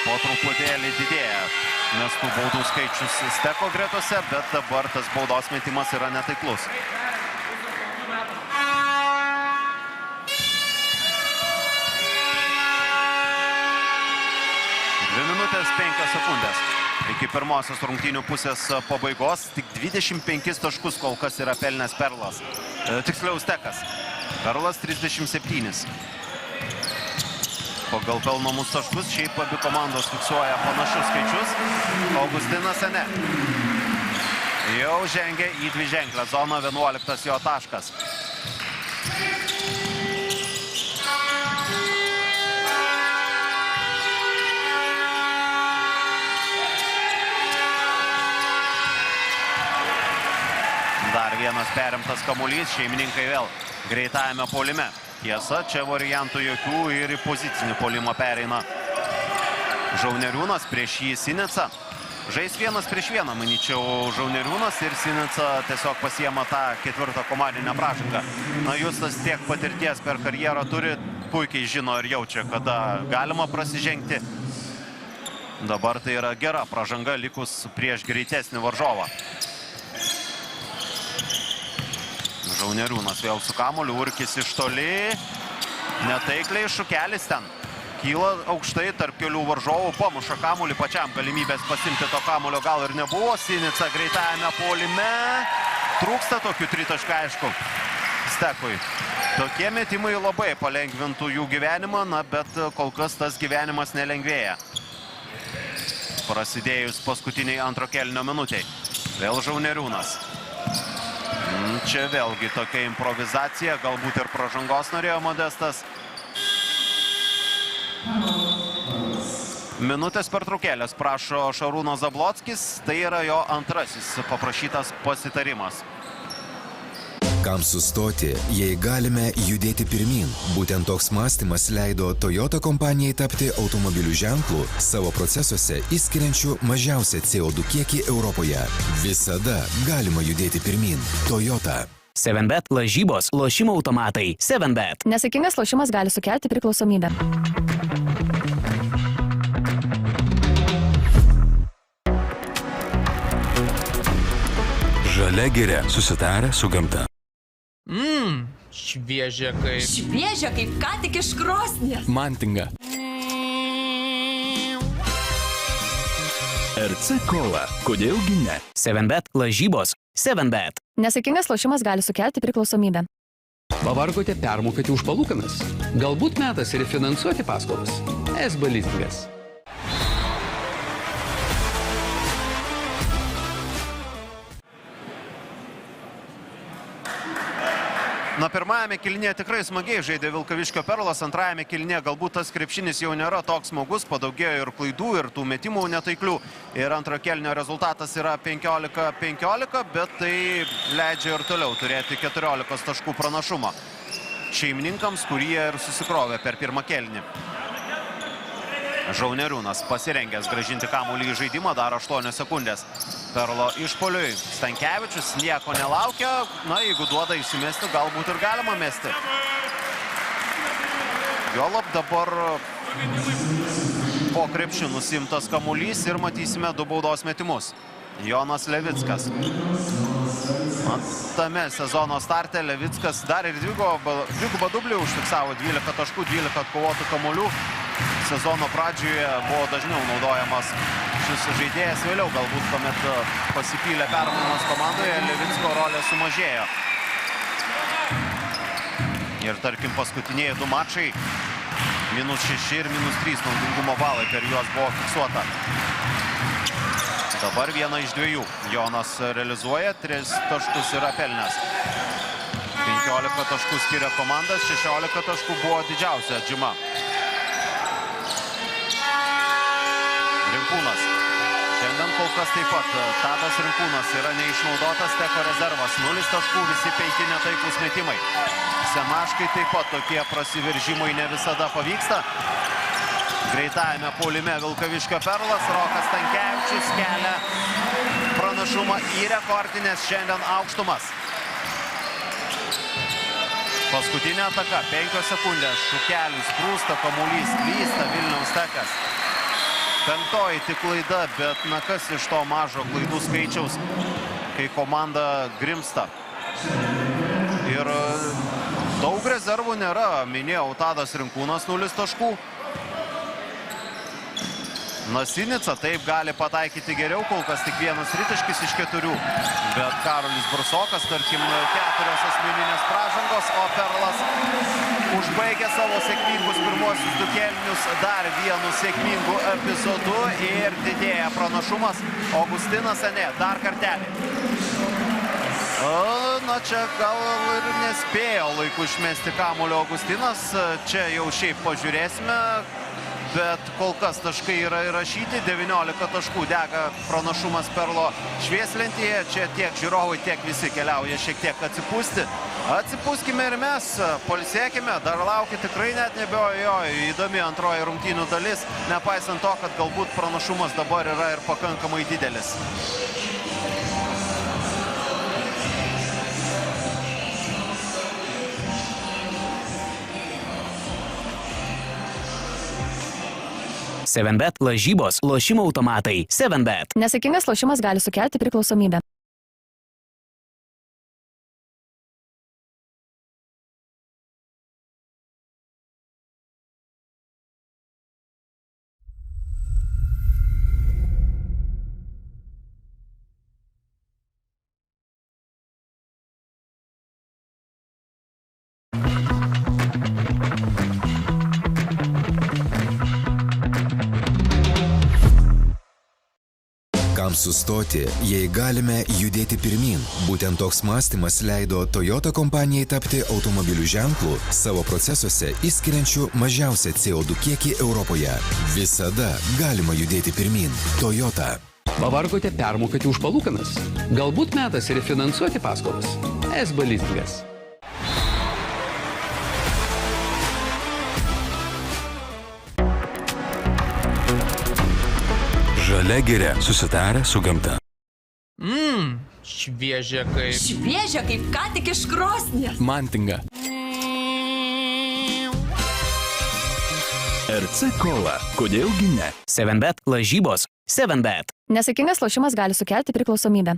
Po truputėlį didėja mestų baudų skaičius Steko gretose, bet dabar tas baudos metimas yra netaiklus. Minutės 5 sekundės. Iki pirmosios rungtynių pusės pabaigos tik 25 taškus kol kas yra pelnęs Perlas. Tiksliau Stekas. Perlas 37. Pagal pelnomus taškus šiaip abi komandos fiksuoja panašus skaičius. Augustinas Ene jau žengia į dviženklę zoną, 11 jo taškas. Dar vienas perimtas kamuolys, šeimininkai vėl greitajame puolime. Tiesa, čia variantų jokių ir į pozicinį puolimą pereina Žauneriūnas, prieš jį Sinica. Žais 1-1, manyčiau, Žauneriūnas ir Sinica tiesiog pasiema tą 4 komandinę pražangą. Na, Justas tiek patirties per karjerą turi, puikiai žino ir jaučia, kada galima prasižengti. Dabar tai yra gera pražanga likus prieš greitesnį varžovą. Žauneriūnas vėl su kamuoliu, Urkis iš toli, netaikliai Šukelis ten. Kyla aukštai tarp kelių varžovų, pamuša kamuolį, pačiam galimybės pasimti to kamuolio gal ir nebuvo. Sinica greitajame puolime, trūksta tokių tritaškų, aišku, Stekui. Tokie metimai labai palengvintų jų gyvenimą, na, bet kol kas tas gyvenimas nelengvėja. Prasidėjus paskutiniai antro kėlinio minutei. Vėl Žauneriūnas. Čia vėlgi tokia improvizacija, galbūt ir pražangos norėjo Modestas. Minutės pertraukėlės prašo Šarūno Zablockis, tai yra jo antrasis paprašytas pasitarimas. Kam sustoti, jei galime judėti pirmin? Būtent toks mąstymas leido Toyota kompanijai tapti automobilių ženklų savo procesuose išskiriančių mažiausią CO2 kiekį Europoje. Visada galima judėti pirmin. Toyota. 7bet lažybos, lošimo automatai. 7bet. Nesaikingas lošimas gali sukelti priklausomybę. Žalia giria susitarę su gamta. Šviežia kaip... Šviežia kaip ką tik iš krosnies. Mantinga. RC Cola. Kodėlgi ne? 7bet lažybos. 7bet. Nesaikingas lošimas gali sukelti priklausomybę. Pavargote permokėti už palūkanas? Galbūt metas refinansuoti paskolas? SB Leasingas. Na, pirmajame kėlinyje tikrai smagiai žaidė Vilkaviškio Perlas, antrajame kėlinyje galbūt tas krepšinis jau nėra toks smagus, padaugėjo ir klaidų, ir tų metimų netaiklių. Ir antro kėlinio rezultatas yra 15-15, bet tai leidžia ir toliau turėti 14 taškų pranašumą šeimininkams, kurie ir susikrovė per pirmą kėlinį. Žauneriūnas pasirengęs grąžinti kamuolį į žaidimą, dar 8 sekundės. Perlo išpoliui. Stankevičius nieko nelaukia. Na, jeigu duoda įsimesti, galbūt ir galima mesti. Juolab dabar po krepšiu nusimtas kamuolys ir matysime 2 baudos metimus. Jonas Levickas. Tame sezono starte Levickas dar ir dvigubą dublį užfiksavo, 12 taškų, 12 atkovotų kamuolių. Sezono pradžioje buvo dažniau naudojamas šis žaidėjas, vėliau galbūt, kuomet pasipylė permainos komandoje, Levicko rolė sumažėjo. Ir tarkim paskutiniai 2 mačai, -6 ir -3 naudingumo balai per juos buvo fiksuota. Dabar 1 iš 2. Jonas realizuoja, 3 taškus yra pelnęs. 15 taškų skiria komandas, 16 taškų buvo didžiausia atžyma. Rinkūnas. Šiandien kol kas taip pat Tadas Rinkūnas yra neišnaudotas, teko rezervas. 0 taškų, visi 5 netaiklūs metimai. Semaškai taip pat tokie prasiveržimai ne visada pavyksta. Greitajame puolime Vilkaviškio Perlas, Rokas Stankevičius kelia pranašumą į rekordinės šiandien aukštumas. Paskutinė ataka, 5 sekundės, Šukelis sprūsta, kamuolys klysta, Vilniaus Tekas. 5 tik klaida, bet na kas iš to mažo klaidų skaičiaus, kai komanda grimsta. Ir daug rezervų nėra, minėjau, Tadas Rinkūnas 0 taškų. Nasinica taip gali pataikyti geriau, kol kas tik 1 tritaškis iš 4. Bet Karolis Brusokas, tarkim, 4 asmeninės pražangos, o Perlas užbaigė savo sėkmingus pirmosius 2 kėlinius dar vienu sėkmingu epizodu ir didėja pranašumas. Augustinas Anė, dar kartelį. Na čia gal ir nespėjo laiku išmesti kamuolio Augustinas, čia jau šiaip pažiūrėsime. Bet kol kas taškai yra įrašyti, 19 taškų dega pranašumas Perlo švieslentėje. Čia tiek žiūrovai, tiek visi keliauja šiek tiek atsipūsti. Atsipūskime ir mes, pailsėkime, dar laukia tikrai net nebejoju. Įdomi antroji rungtynių dalis, nepaisant to, kad galbūt pranašumas dabar yra ir pakankamai didelis. Sevenbet lažybos, lošimo automatai. Sevenbet. Nesaikingas lošimas gali sukelti priklausomybę. Kam sustoti, jei galime judėti pirmin? Būtent toks mąstymas leido Toyota kompanijai tapti automobilių ženklu savo procesuose išskiriančių mažiausią CO2 kiekį Europoje. Visada galima judėti pirmin. Toyota. Pavargote permokėti už palūkanas? Galbūt metas refinansuoti paskolas? SB Leasingas. Žalia giria, susitarę su gamta. Šviežia kaip... Šviežia kaip ką tik iš krosnies. Mantinga. RC Cola. Kodėlgi ne? Sevenbet lažybos. Sevenbet. Nesaikingas lošimas gali sukelti priklausomybę.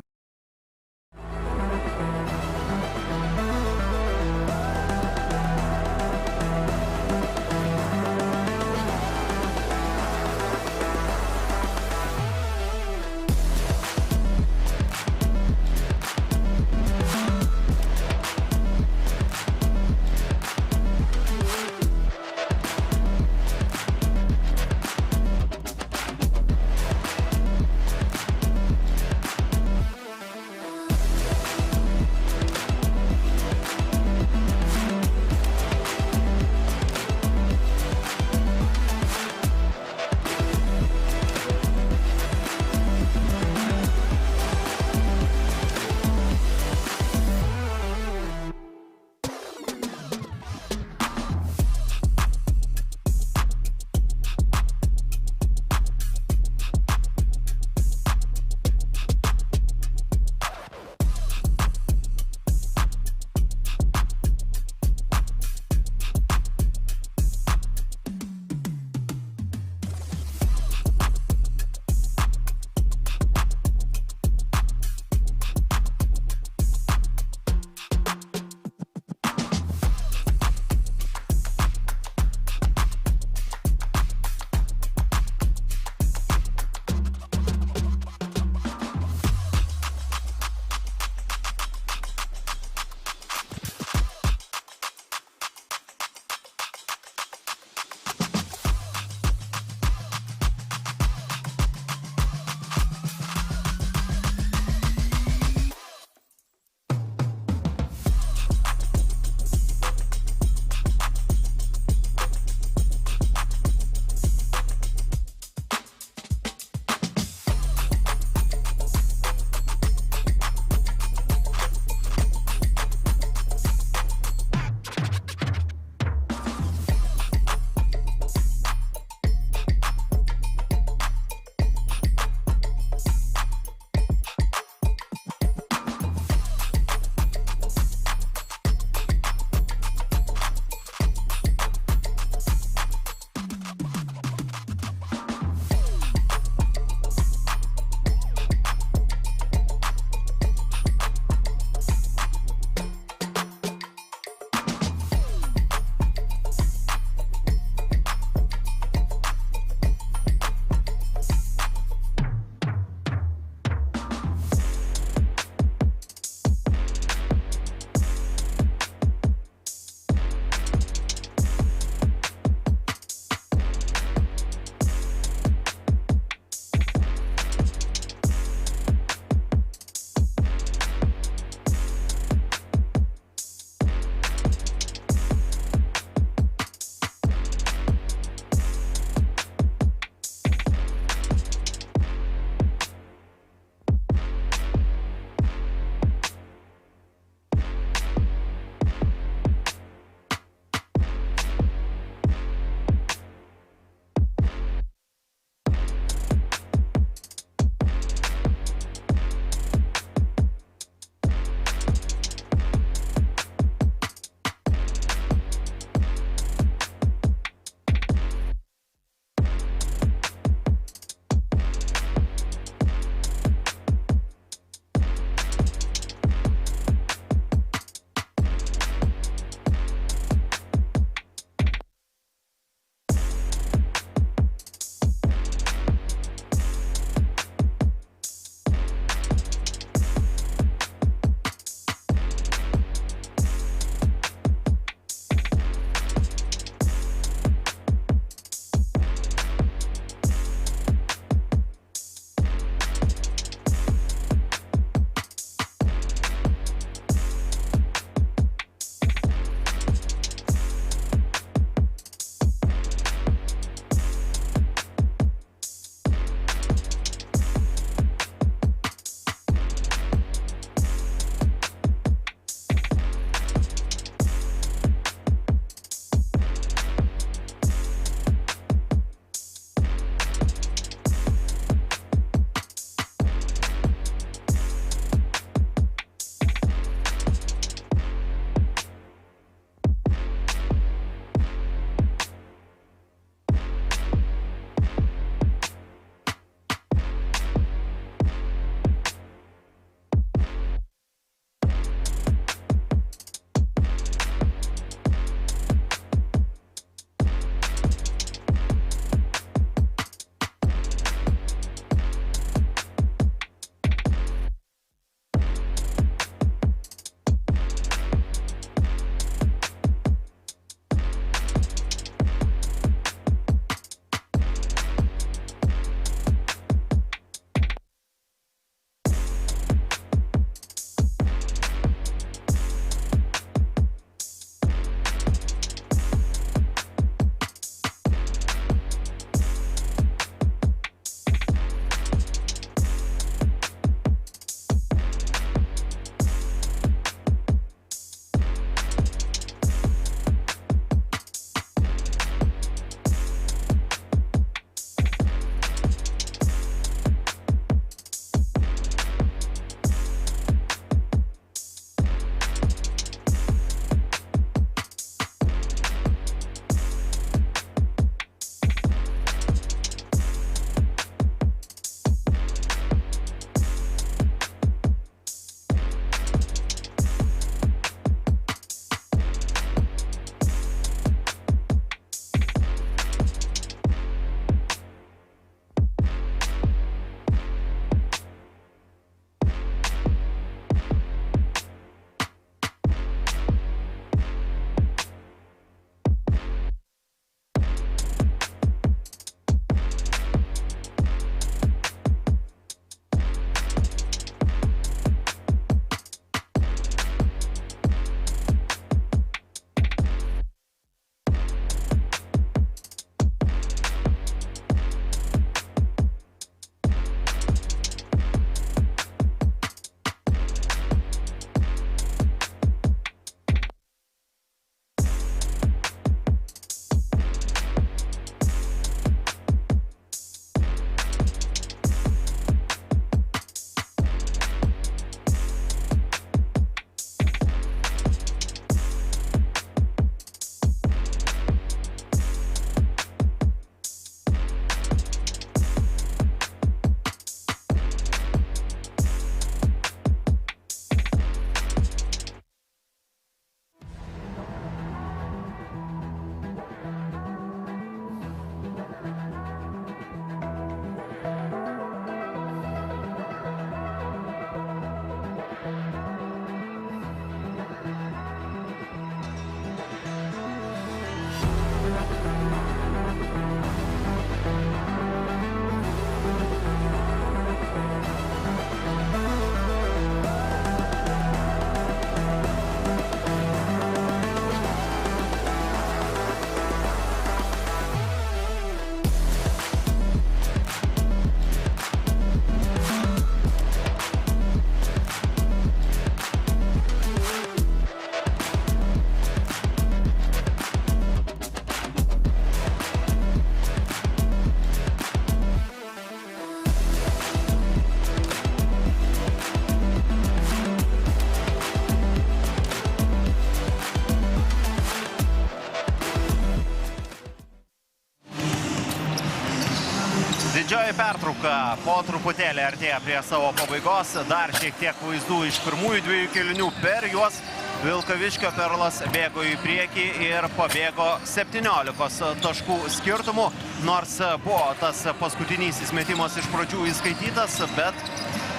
Pirmoji pertrauka po truputėlį artėja prie savo pabaigos. Dar šiek tiek vaizdų iš pirmųjų 2 kėlinių. Per juos Vilkaviškio Perlas bėgo į priekį ir pabėgo 17 taškų skirtumų. Nors buvo tas paskutinysis metimas iš pradžių įskaitytas, bet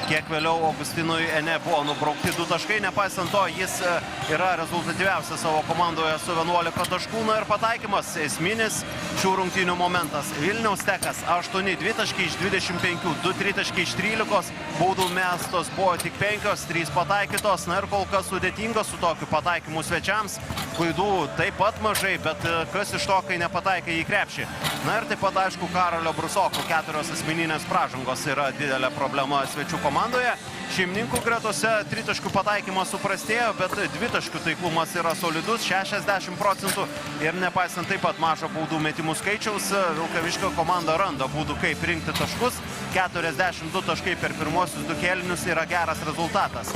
kiek vėliau Augustinui Ene buvo nubraukti 2 taškai. Nepaisant to, jis yra rezultatyviausias savo komandoje su 11 taškų. Na ir pataikymas esminis šių rungtynių momentas. Vilniaus Tekas 8 dvitaškiai iš 25, 2 tritaškiai iš 13. Baudų mestos buvo tik 5, 3 pataikytos. Na ir kol kas sudėtinga su tokiu pataikymu svečiams. Klaidų taip pat mažai, bet kas iš to, kai nepataikė į krepšį. Na ir taip pat, aišku, Karolio Brusoko 4 asmeninės pražangos yra didelė problema svečių komandoje. Šeimininkų gretose tritaškių pataikymas suprastėjo, bet dvitaškių taiklumas yra solidus, 60%. Ir nepaisant taip pat mažo baudų metimų skaičiaus, Vilkaviškio komanda randa būdų, kaip rinkti taškus. 42 taškai per pirmosius 2 kėlinius yra geras rezultatas.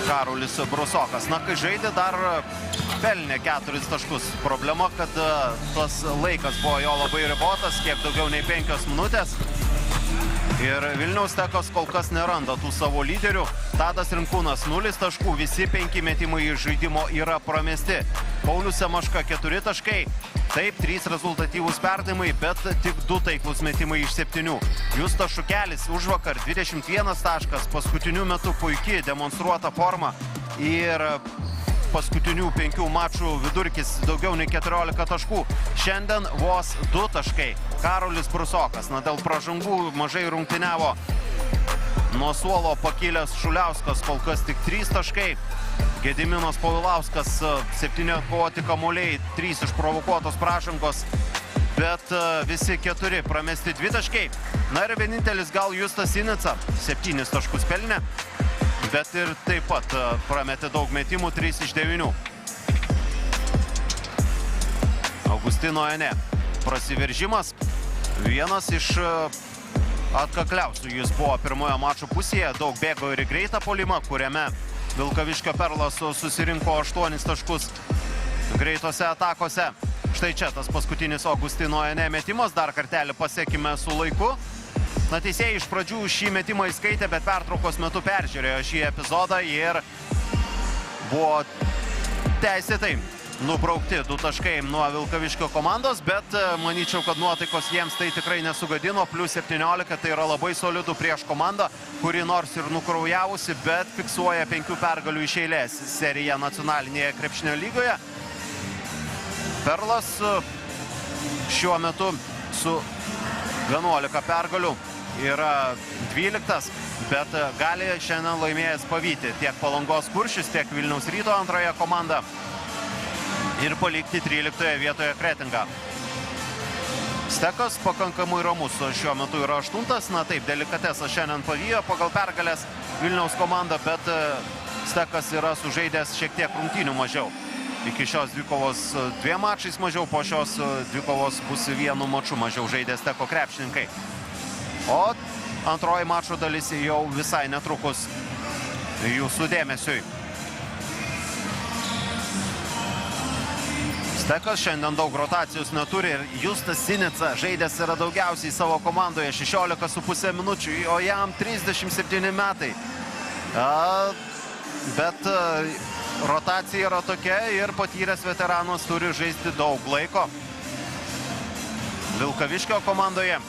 Karolis Brusokas. Na, kai žaidė, dar pelnė 4 taškus. Problema, kad tas laikas buvo jo labai ribotas, kiek daugiau nei 5 minutės. Ir Vilniaus Tekas kol kas neranda tų savo lyderių. Tadas Rimkūnas 0 taškų, visi 5 metimai iš žaidimo yra pramesti. Paulius Semaška 4 taškai. Taip, 3 rezultatyvūs perdavimai, bet tik 2 taiklus metimai iš 7. Justas Šukelis užvakar 21 taškas, paskutiniu metu puikiai demonstruota forma ir paskutinių 5 mačų vidurkis daugiau nei 14 taškų. Šiandien vos 2 taškai. Karolis Brusokas, na dėl pražangų mažai rungtyniavo. Nuo suolo pakilęs Šuliauskas, kol kas tik 3 taškai. Gediminas Povilauskas 7 atkovoti kamuoliai, 3 išprovokuotos pražangos, bet visi 4 pramesti 2 taškai. Na ir vienintelis gal Justas Sinica 7 taškus pelnė, bet ir taip pat prametė daug metimų, 3 iš 9. Augustino Ene prasiveržimas, vienas iš atkakliausių jis buvo pirmojo mačo pusėje, daug bėgo ir į greitą puolimą, kuriame Vilkaviškio Perlas susirinko 8 taškus greitose atakose. Štai čia tas paskutinis Augustino Ene metimas, dar kartelį pasiekime su laiku. Na, teisėjai iš pradžių šį metimą įskaitė, bet pertraukos metu peržiūrėjo šį epizodą ir buvo teisėtai nubraukti 2 taškai nuo Vilkaviškio komandos, bet manyčiau, kad nuotaikos jiems tai tikrai nesugadino. Plius 17 tai yra labai solidų prieš komandą, kuri nors ir nukraujavusi, bet fiksuoja 5 pergalių iš eilės seriją nacionalinėje krepšinio lygoje. Perlas šiuo metu su 11 pergalių yra 12, bet gali šiandien laimėjęs pavyti tiek Palangos Kuršius, tiek Vilniaus Ryto antrąją komandą ir palikti 13 vietoje Kretingą. Stekas pakankamai ramus šiuo metu yra 8. Na taip, delikatesas šiandien pavijo pagal pergalės Vilniaus komandą, bet Stekas yra sužaidęs šiek tiek rungtynių mažiau. Iki šios dvikovos 2 mačais mažiau, po šios dvikovos bus 1 maču mažiau žaidė Steko krepšininkai. O antroji mačo dalis jau visai netrukus jūsų dėmesiui. Stekas šiandien daug rotacijos neturi ir Justas Sinica žaidęs yra daugiausiai savo komandoje, 16,5 minučių, o jam 37 metai. Bet rotacija yra tokia ir patyręs veteranas turi žaisti daug laiko. Vilkaviškio komandoje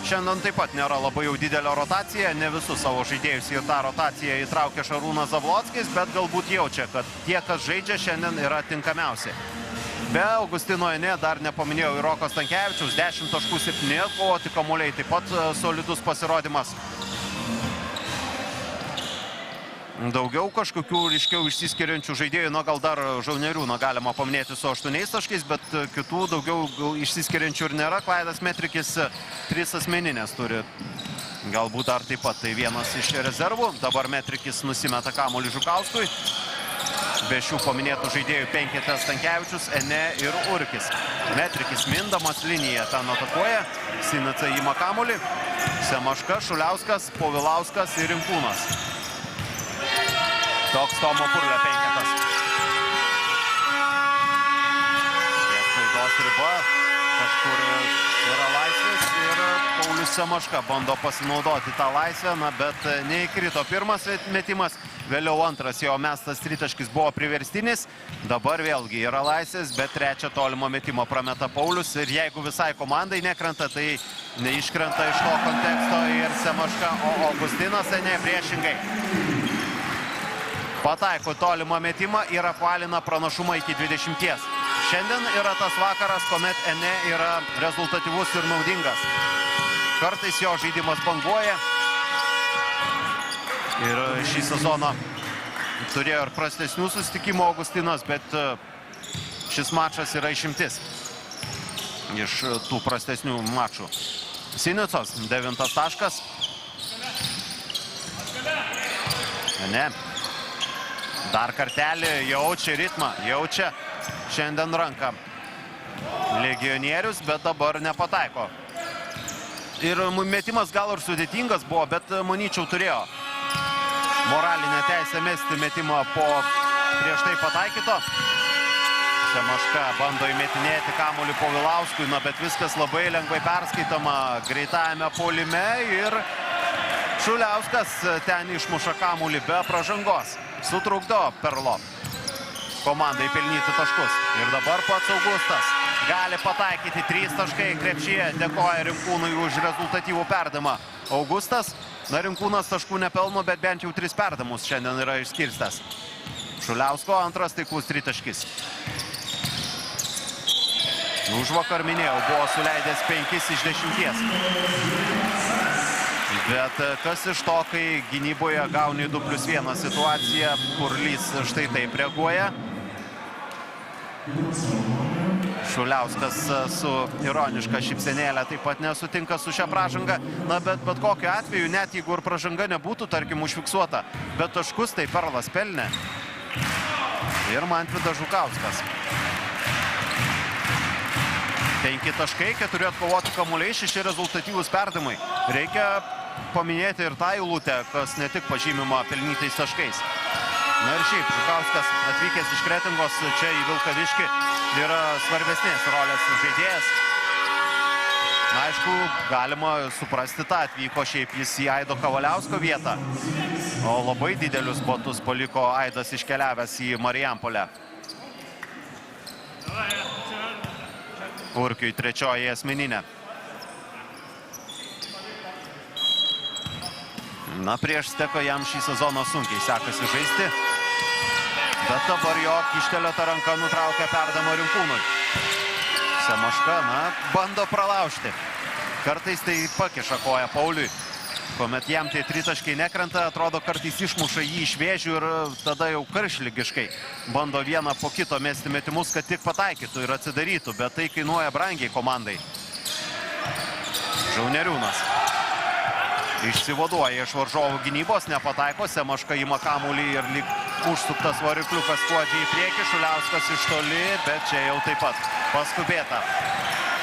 šiandien taip pat nėra labai jau didelio rotacija, ne visus savo žaidėjus į tą rotaciją įtraukė Šarūnas Zavlockis, bet galbūt jaučia, kad tie, kas žaidžia šiandien, yra tinkamiausi. Be Augustino Ene dar nepaminėjau ir Roko Stankevičiaus, 10,7 atkovoti kamuoliai, taip pat solidus pasirodymas. Daugiau kažkokių ryškiau išsiskiriančių žaidėjų, na gal dar Žaunieriūną galima paminėti su 8 taškais, bet kitų daugiau išsiskiriančių ir nėra. Klaidas Metrikis 3 asmeninės turi. Galbūt dar taip pat tai vienas iš rezervų. Dabar Metrikis nusimeta kamuolį Žukauskui. Be šių paminėtų žaidėjų 5 Stankevičius, Ene ir Urkis. Metrikis mindamas liniją ten atakuoja. Sinica įima kamuolį. Semaška, Šuliauskas, Povilauskas ir Rimkūnas. Toks Tomo Purlio 5. Ties klaidos riba. kažkur yra laisvės ir Paulius Semaška bando pasinaudoti tą laisvę, bet neįkrito pirmas metimas, vėliau antras jo mestas tritaškis buvo priverstinis, dabar vėlgi yra laisvės, bet trečią tolimo metimo prameta Paulius ir jeigu visai komandai nekrenta, tai neiškrenta iš to konteksto ir Semaška, o Augustinas ne priešingai. Pataiko tolimą metimą ir apvalina pranašumą iki 20. Šiandien yra tas vakaras, kuomet Ene yra rezultatyvus ir naudingas. Kartais jo žaidimas banguoja. Ir šį sezoną turėjo ir prastesnių susitikimų Augustinas, bet šis mačas yra išimtis iš tų prastesnių mačų. Sinicos, 9 taškas. Ene. Dar kartelį jaučia ritmą, jaučia šiandien ranką legionierius, bet dabar nepataiko. Ir metimas gal ir sudėtingas buvo, bet manyčiau turėjo moralinę teisę mesti metimą po prieš tai pataikyto. Semaška bando įmetinėti kamuolį Povilauskui, bet viskas labai lengvai perskaitoma greitajame puolime ir Šuliauskas ten išmuša kamuolį be pražangos. Sutrukdo Perlo komandai pelnyti taškus. Ir dabar pats Augustas gali pataikyti 3 taškai krepšyje. Dėkoja Rinkūnui už rezultatyvų perdavimą. Augustas, Rinkūnas taškų nepelno, bet bent jau 3 perdavimus šiandien yra išskirstęs. Šuliausko antras taiklus tritaškis. Užvakar minėjau, buvo suleidęs 5 iš 10. Bet kas iš to, kai gynyboje gauni 2+1 situaciją, Purlys štai taip reaguoja. Šuliauskas su ironiška šypsenėlė taip pat nesutinka su šią pražangą. Bet kokiu atveju, net jeigu ir pražanga nebūtų, tarkim, užfiksuota, bet taškus tai Perlas pelnė. Ir Mantvydas Žukauskas. 5 taškai, 4 atkovoti kamuoliai, 6 rezultatyvūs perdavimai. Reikia paminėti ir tą eilutę, kas ne tik pažymima pelnytais taškais. Ir šiaip, Žukauskas atvykęs iš Kretingos čia į Vilkaviškį yra svarbesnės rolės žaidėjas. Aišku, galima suprasti tą, atvyko šiaip jis į Aido Kavaliausko vietą, o labai didelius botus paliko Aidas iškeliavęs į Marijampolę. Urkiui trečioji asmeninė. Prieš Steką jam šį sezoną sunkiai sekasi žaisti, bet dabar jo kištelėta ranka nutraukia perdavimą Rinkūnui. Semaška, bando pralaužti. Kartais tai pakiša koją Pauliui, kuomet jam tie tritaškai nekrenta, atrodo kartais išmuša jį iš vėžių ir tada jau karšlygiškai bando vieną po kito mesti metimus, kad tik pataikytų ir atsidarytų, bet tai kainuoja brangiai komandai. Žauneriūnas išsivaduoja iš varžovų gynybos, nepataiko, Semaška ima kamuolį ir lyg užsuktas varikliukas skuodžiai į priekį, Šuliauskas iš toli, bet čia jau taip pat paskubėta.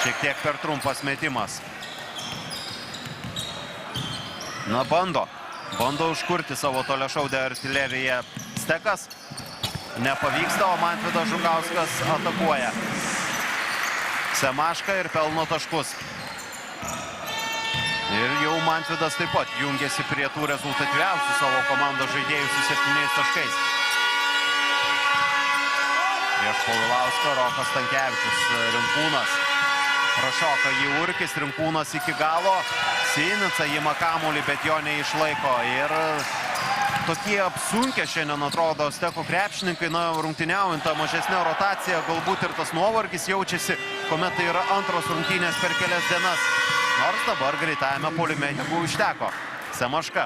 Šiek tiek per trumpas metimas. Bando užkurti savo toliašaudę artileriją Stekas. Nepavyksta, o Mantvydas Žukauskas atakuoja Semašką ir pelno taškus. Ir jau Mantvydas taip pat jungiasi prie tų rezultatyviausių savo komandos žaidėjų su 7 taškais. Prieš Povilausko Rokas Stankevičius, Rinkūnas. Prašoka jį Urkis, Rinkūnas iki galo. Sinica ima kamuolį, bet jo neišlaiko. Ir tokie apsunkę šiandien atrodo Steko krepšininkai, rungtyniaujant tą mažesnę rotaciją, galbūt ir tas nuovargis jaučiasi, kuomet tai yra antros rungtynės per kelias dienas. Nors dabar greitajame puolime jėgų užteko. Semaška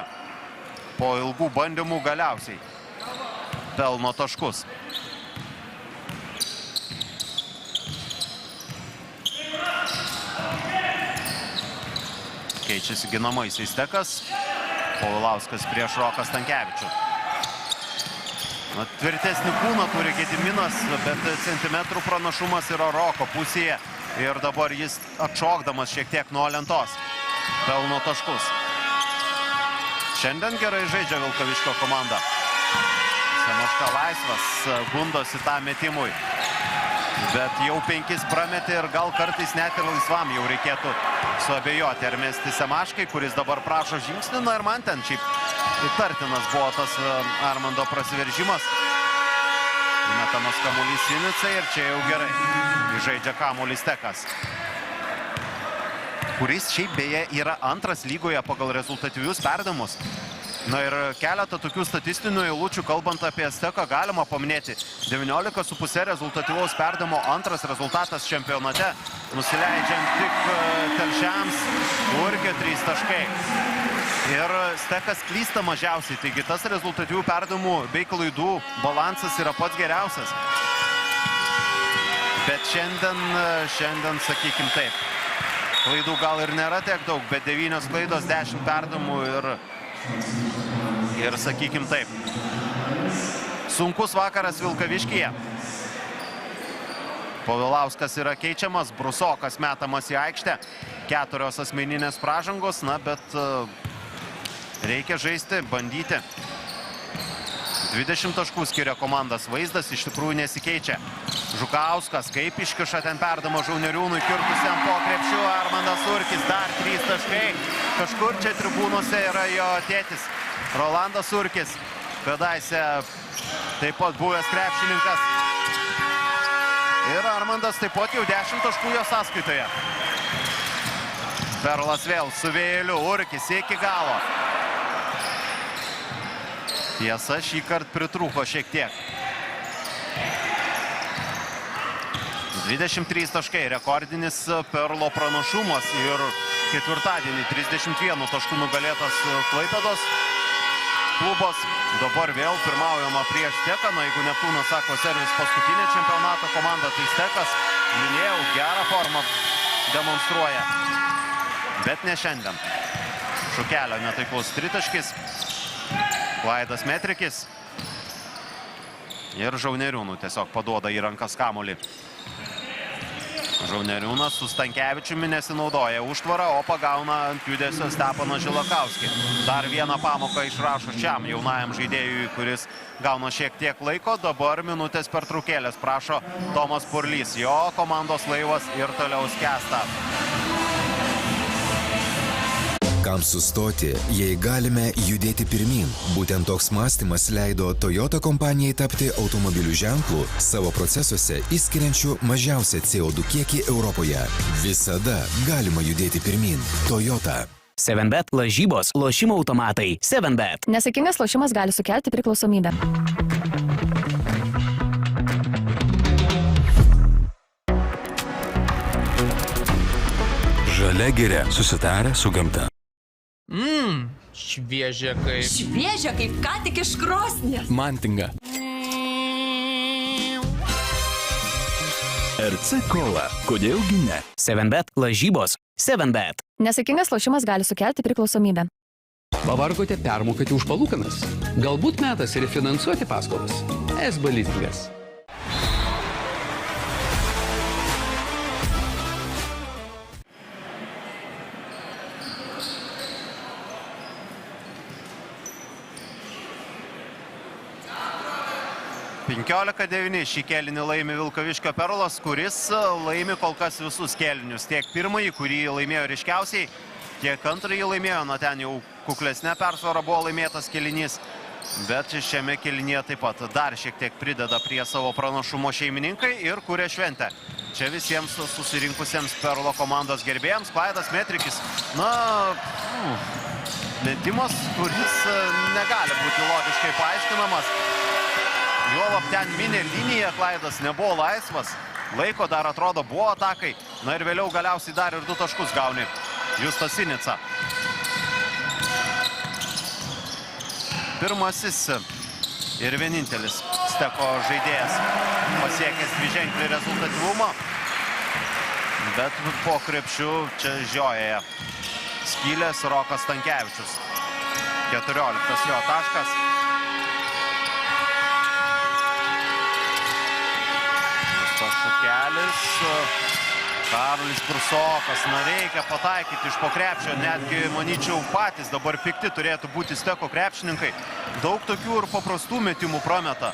po ilgų bandymų galiausiai pelno taškus. Keičiasi ginamaisiais Stekas. Povilauskas prieš Roką Stankevičių. Tvirtesnį kūną turi Gediminas, bet centimetrų pranašumas yra Roko pusėje. Ir dabar jis atšokdamas šiek tiek nuo lentos pelno taškus. Šiandien gerai žaidžia Vilkaviškio komanda. Semaška laisvas, gundosi tą metimui. Bet jau 5 prametė ir gal kartais net ir laisvam jau reikėtų suabejoti ar mesti Semaškai, kuris dabar prašo žingsnį. Na ir man ten šiaip įtartinas buvo tas Armando prasiveržimas. Įmetamas kamuolys Sinicai ir čia jau gerai. Žaidžia kamuolį Stekas, kuris šiaip beje yra antras lygoje pagal rezultatyvius perdavimus. Na ir keletą tokių statistinių eilučių, kalbant apie Steką, galima paminėti. 19,5 rezultatyvaus perdavimo, antras rezultatas čempionate, nusileidžiant tik Telšiams, Urkė 3 taškai. Ir Stekas klysta mažiausiai, taigi tas rezultatyvių perdavimų bei klaidų balansas yra pats geriausias. Bet šiandien sakykim taip, klaidų gal ir nėra tiek daug, bet 9 klaidos, 10 perdavimų ir sakykim taip, sunkus vakaras Vilkaviškyje. Povilauskas yra keičiamas, Brusokas metamas į aikštę, 4 asmeninės pražangos, na bet reikia žaisti, bandyti. 20 taškų skiria komandas, vaizdas iš tikrųjų nesikeičia. Žukauskas kaip iškiša ten perdamo Žauneriūnui, kirtusiam po krepšiu, Armandas Urkis, dar 3 taškai. Kažkur čia tribūnose yra jo tėtis, Rolandas Urkis, kadaise taip pat buvęs krepšininkas. Ir Armandas taip pat jau 10 taškų jo sąskaitoje. Perlas vėl su vėjeliu, Urkis iki galo. Tiesa, šį kartą pritrūko šiek tiek. 23 taškai, rekordinis Perlo pranašumas ir ketvirtadienį 31 taškų nugalėtas Klaipėdos klubas. Dabar vėl pirmaujama prieš Steką, na jeigu Neptūnas sako servis paskutinė čempionato komanda, tai Stekas, minėjau, gerą formą demonstruoja. Bet ne šiandien. Šukelio netaiklus tritaškis. Vaidas Metrikis ir Žauneriūnų tiesiog paduoda į rankas kamuolį. Žauneriūnas su Stankevičiumi nesinaudoja užtvarą, o pagauna ant judesio Stepaną Žilakauskį. Dar vieną pamoką išrašo šiam jaunajam žaidėjui, kuris gauna šiek tiek laiko. Dabar minutės pertraukėlės prašo Tomas Purlys. Jo komandos laivas ir toliau skęsta. Kam sustoti, jei galime judėti pirmyn? Būtent toks mąstymas leido Toyota kompanijai tapti automobilių ženklų savo procesuose išskiriančių mažiausią CO2 kiekį Europoje. Visada galima judėti pirmyn. Toyota. 7bet lažybos, lošimo automatai. 7bet. Nesaikingas lošimas gali sukelti priklausomybę. Žalia giria, susitarę su gamta. Šviežia kaip... Šviežia kaip ką tik iš krosnies. Mantinga. RC Cola. Kodėlgi ne? 7bet lažybos. 7bet. Nesaikingas lošimas gali sukelti priklausomybę. Pavargote permokėti už palūkanas? Galbūt metas refinansuoti paskolas? SB Leasingas. Penkiolika 9 šį kėlinį laimi Vilkaviškio Perlas, kuris laimi kol kas visus kėlinius. Tiek pirmąjį, kurį laimėjo ryškiausiai, tiek antrąjį laimėjo. Na ten jau kuklesnė persvara buvo laimėtas kėlinys, bet šiame kėlinyje taip pat dar šiek tiek prideda prie savo pranašumo šeimininkai ir kuria šventę. Čia visiems susirinkusiems Perlo komandos gerbėjams Vaidas Metrikis. Na, metimas, kuris negali būti logiškai paaiškinamas. Juolab ten minė linija, Klaidas nebuvo laisvas, laiko dar atrodo buvo atakai, na ir vėliau galiausiai dar ir 2 taškus gauni Justas Sinica. Pirmasis ir vienintelis Steko žaidėjas pasiekęs dviženklį rezultatyvumą, bet po krepšių čia žioja skylės Rokas Stankevičius. 14 jo taškas. Šukelis, Karolis Brusokas, na reikia pataikyti iš po krepšio, netgi, manyčiau, patys dabar pikti turėtų būti Steko krepšininkai. Daug tokių ir paprastų metimų prameta.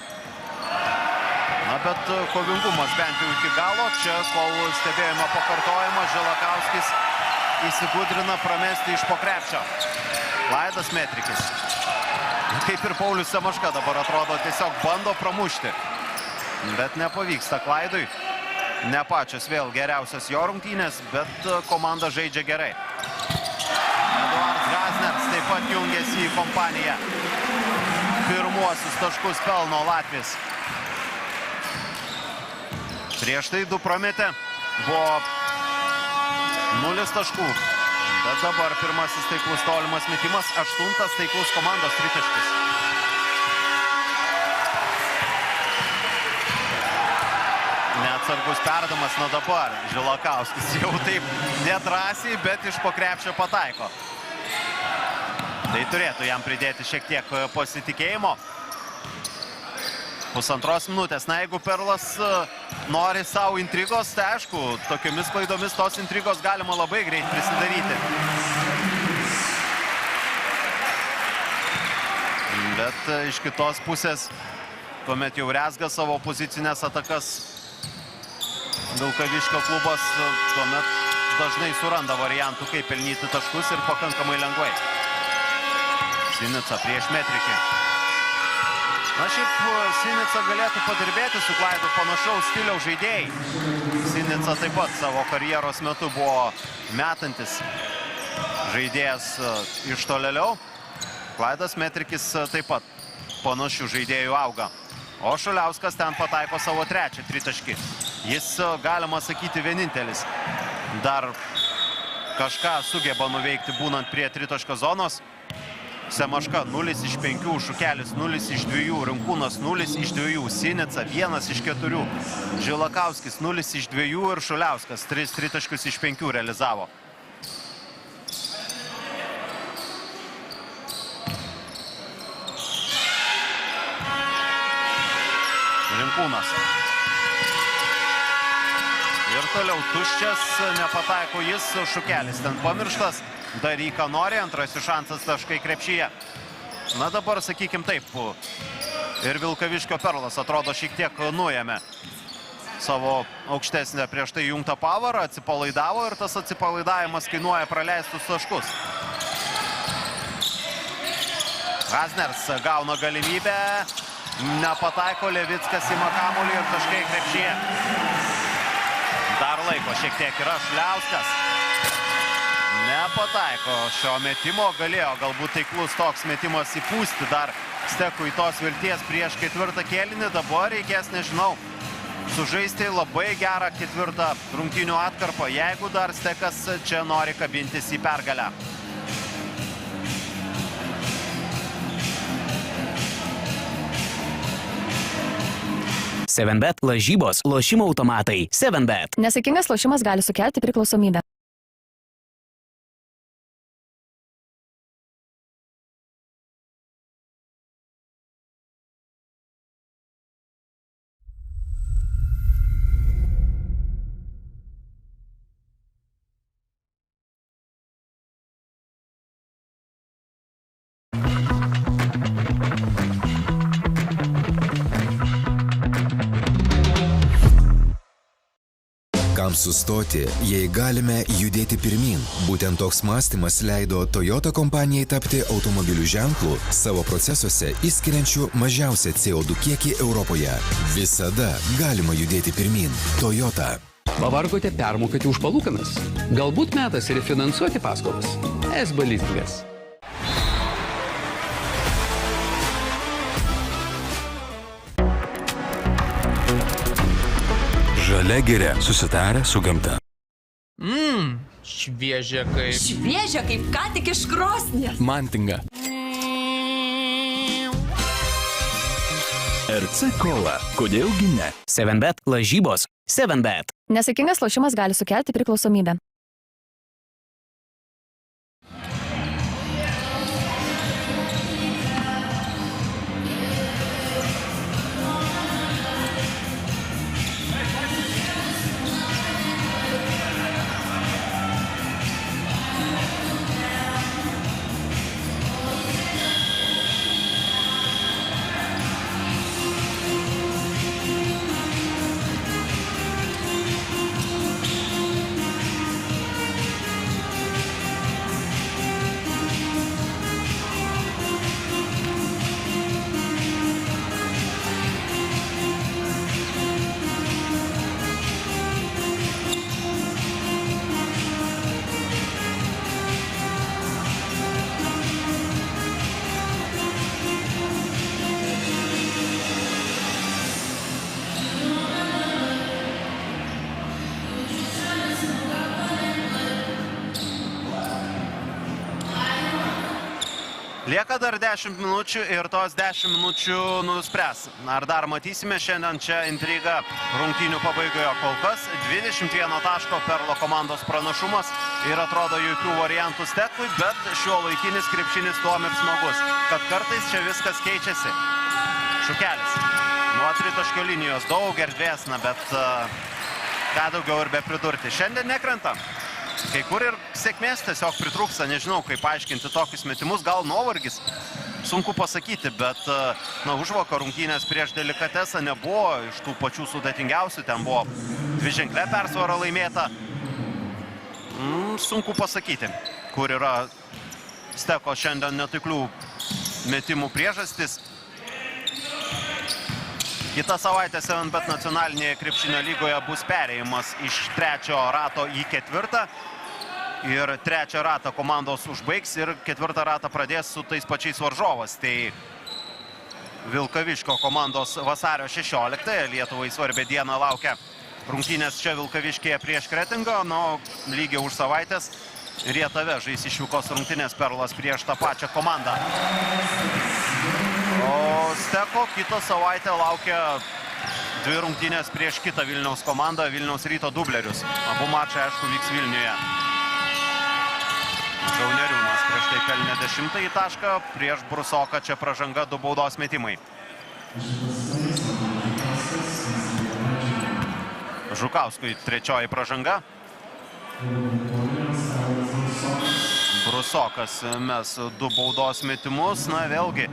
Na, bet kovingumas bent jau iki galo. Čia, kol stebėjome pakartojimą, Žilakauskis įsigudrina pramesti iš po krepšio. Klaidas Metrikis. Kaip ir Paulius Semaška dabar atrodo, tiesiog bando pramušti. Bet nepavyksta Klaidui. Ne pačios vėl geriausios jo rungtynės, bet komanda žaidžia gerai. Eduardas Gazners taip pat jungiasi į kompaniją. Pirmuosius taškus pelno Latvis. Prieš tai 2 prametė, buvo 0 taškų. Bet dabar pirmasis taiklus tolimas metimas, 8 taiklus komandos tritaškis. Neatsargus perdamas, na dabar Žilakauskis jau taip nedrąsiai, bet iš po krepšio pataiko. Tai turėtų jam pridėti šiek tiek pasitikėjimo. 1,5 minutės. Na, jeigu Perlas nori savo intrigos, tai aišku, tokiomis klaidomis tos intrigos galima labai greit prisidaryti. Bet iš kitos pusės, tuomet jau rezga savo pozicinės atakas Vilkaviškio klubas, tuomet dažnai suranda variantų, kaip pelnyti taškus ir pakankamai lengvai. Sinica prieš Metrikį. Na, šiaip Sinica galėtų padirbėti su Klaidu, panašaus stiliaus žaidėjai. Sinica taip pat savo karjeros metu buvo metantis žaidėjas iš tolėliau. Klaidas Metrikis taip pat panašių žaidėjų auga. O Šuliauskas ten pataiko savo 3 tritaškį. Jis, galima sakyti, vienintelis dar kažką sugeba nuveikti būnant prie tritaško zonos. Semaška 0 iš 5, Šukelis 0 iš 2, Rinkūnas 0 iš 2, Sinica 1 iš 4, Žilakauskis 0 iš 2 ir Šuliauskas 3 tritaškius iš 5 realizavo. Rinkūnas. Ir toliau tuščias, nepataiko jis, Šukelis ten pamirštas. Daryk, ką nori, antrasis šansas taškai krepšyje. Na, dabar, sakykim taip, ir Vilkaviškio Perlas atrodo šiek tiek nuėmė savo aukštesnę prieš tai jungtą pavarą, atsipalaidavo ir tas atsipalaidavimas kainuoja praleistus taškus. Gazners gauna galimybę, nepataiko, Levickas ima kamuolį ir taškai krepšyje. Dar laiko šiek tiek yra Šuliauskas. Nepataiko šio metimo, galėjo galbūt taiklus toks metimas įpūsti dar Stekui tos vilties prieš 4 kėlinį. Dabar reikės, nežinau, sužaisti labai gerą 4 rungtynių atkarpą, jeigu dar Stekas čia nori kabintis į pergalę. Sevenbet lažybos, lošimo automatai. Sevenbet. Nesaikingas lošimas gali sukelti priklausomybę. Kam sustoti, jei galime judėti pirmin? Būtent toks mąstymas leido Toyota kompanijai tapti automobilių ženklu savo procesuose išskiriančių mažiausią CO2 kiekį Europoje. Visada galima judėti pirmin. Toyota. Pavargote permokėti už palūkanas? Galbūt metas refinansuoti paskolas? SB Lizingas. Žalia giria, susitarę su gamta. Šviežia kaip... Šviežia kaip ką tik iš krosnies. Mantinga. RC Cola. Kodėlgi ne? Sevenbet lažybos. Sevenbet. Nesaikingas lošimas gali sukelti priklausomybę. Lieka dar 10 minučių ir tos 10 minučių nuspręs. Ar dar matysime šiandien čia intrigą rungtynių pabaigoje. Kol kas 21 taško Perlo komandos pranašumas ir atrodo jokių variantų Stekui, bet šio laikinis krepšinis tuom ir smagus, kad kartais čia viskas keičiasi. Šukelis. Nuo tritaškio linijos daug erdvės, bet ką daugiau ir be pridurti. Šiandien nekrenta. Kai kur ir sėkmės tiesiog pritrūksta, nežinau, kaip paaiškinti tokius metimus, gal nuovargis, sunku pasakyti, bet užvakar rungtynės prieš Delikatesą nebuvo iš tų pačių sudėtingiausių, ten buvo dviženklė persvara laimėta. Sunku pasakyti, kur yra Steko šiandien netiklių metimų priežastis. Kita savaitė 7bet nacionalinėje krepšinio lygoje bus perėjimas iš 3 rato į 4. Ir 3 ratą komandos užbaigs ir 4 ratą pradės su tais pačiais varžovas. Tai Vilkaviškio komandos vasario 16. Lietuvai svarbia diena laukia rungtynės čia Vilkaviškėje prieš Kretingą, lygiai už savaitės Rietave žais išvykos rungtynės Perlas prieš tą pačią komandą. O Steko kitą savaitę laukia 2 rungtynės prieš kitą Vilniaus komandą, Vilniaus Ryto dublerius. Abu mačai, aišku, vyks Vilniuje. Žauneriūnas prieš tai pelnė 10 tašką, prieš Brusoką čia pražanga 2 baudos metimai. Žukauskui 3 pražanga. Brusokas mes 2 baudos metimus, vėlgi,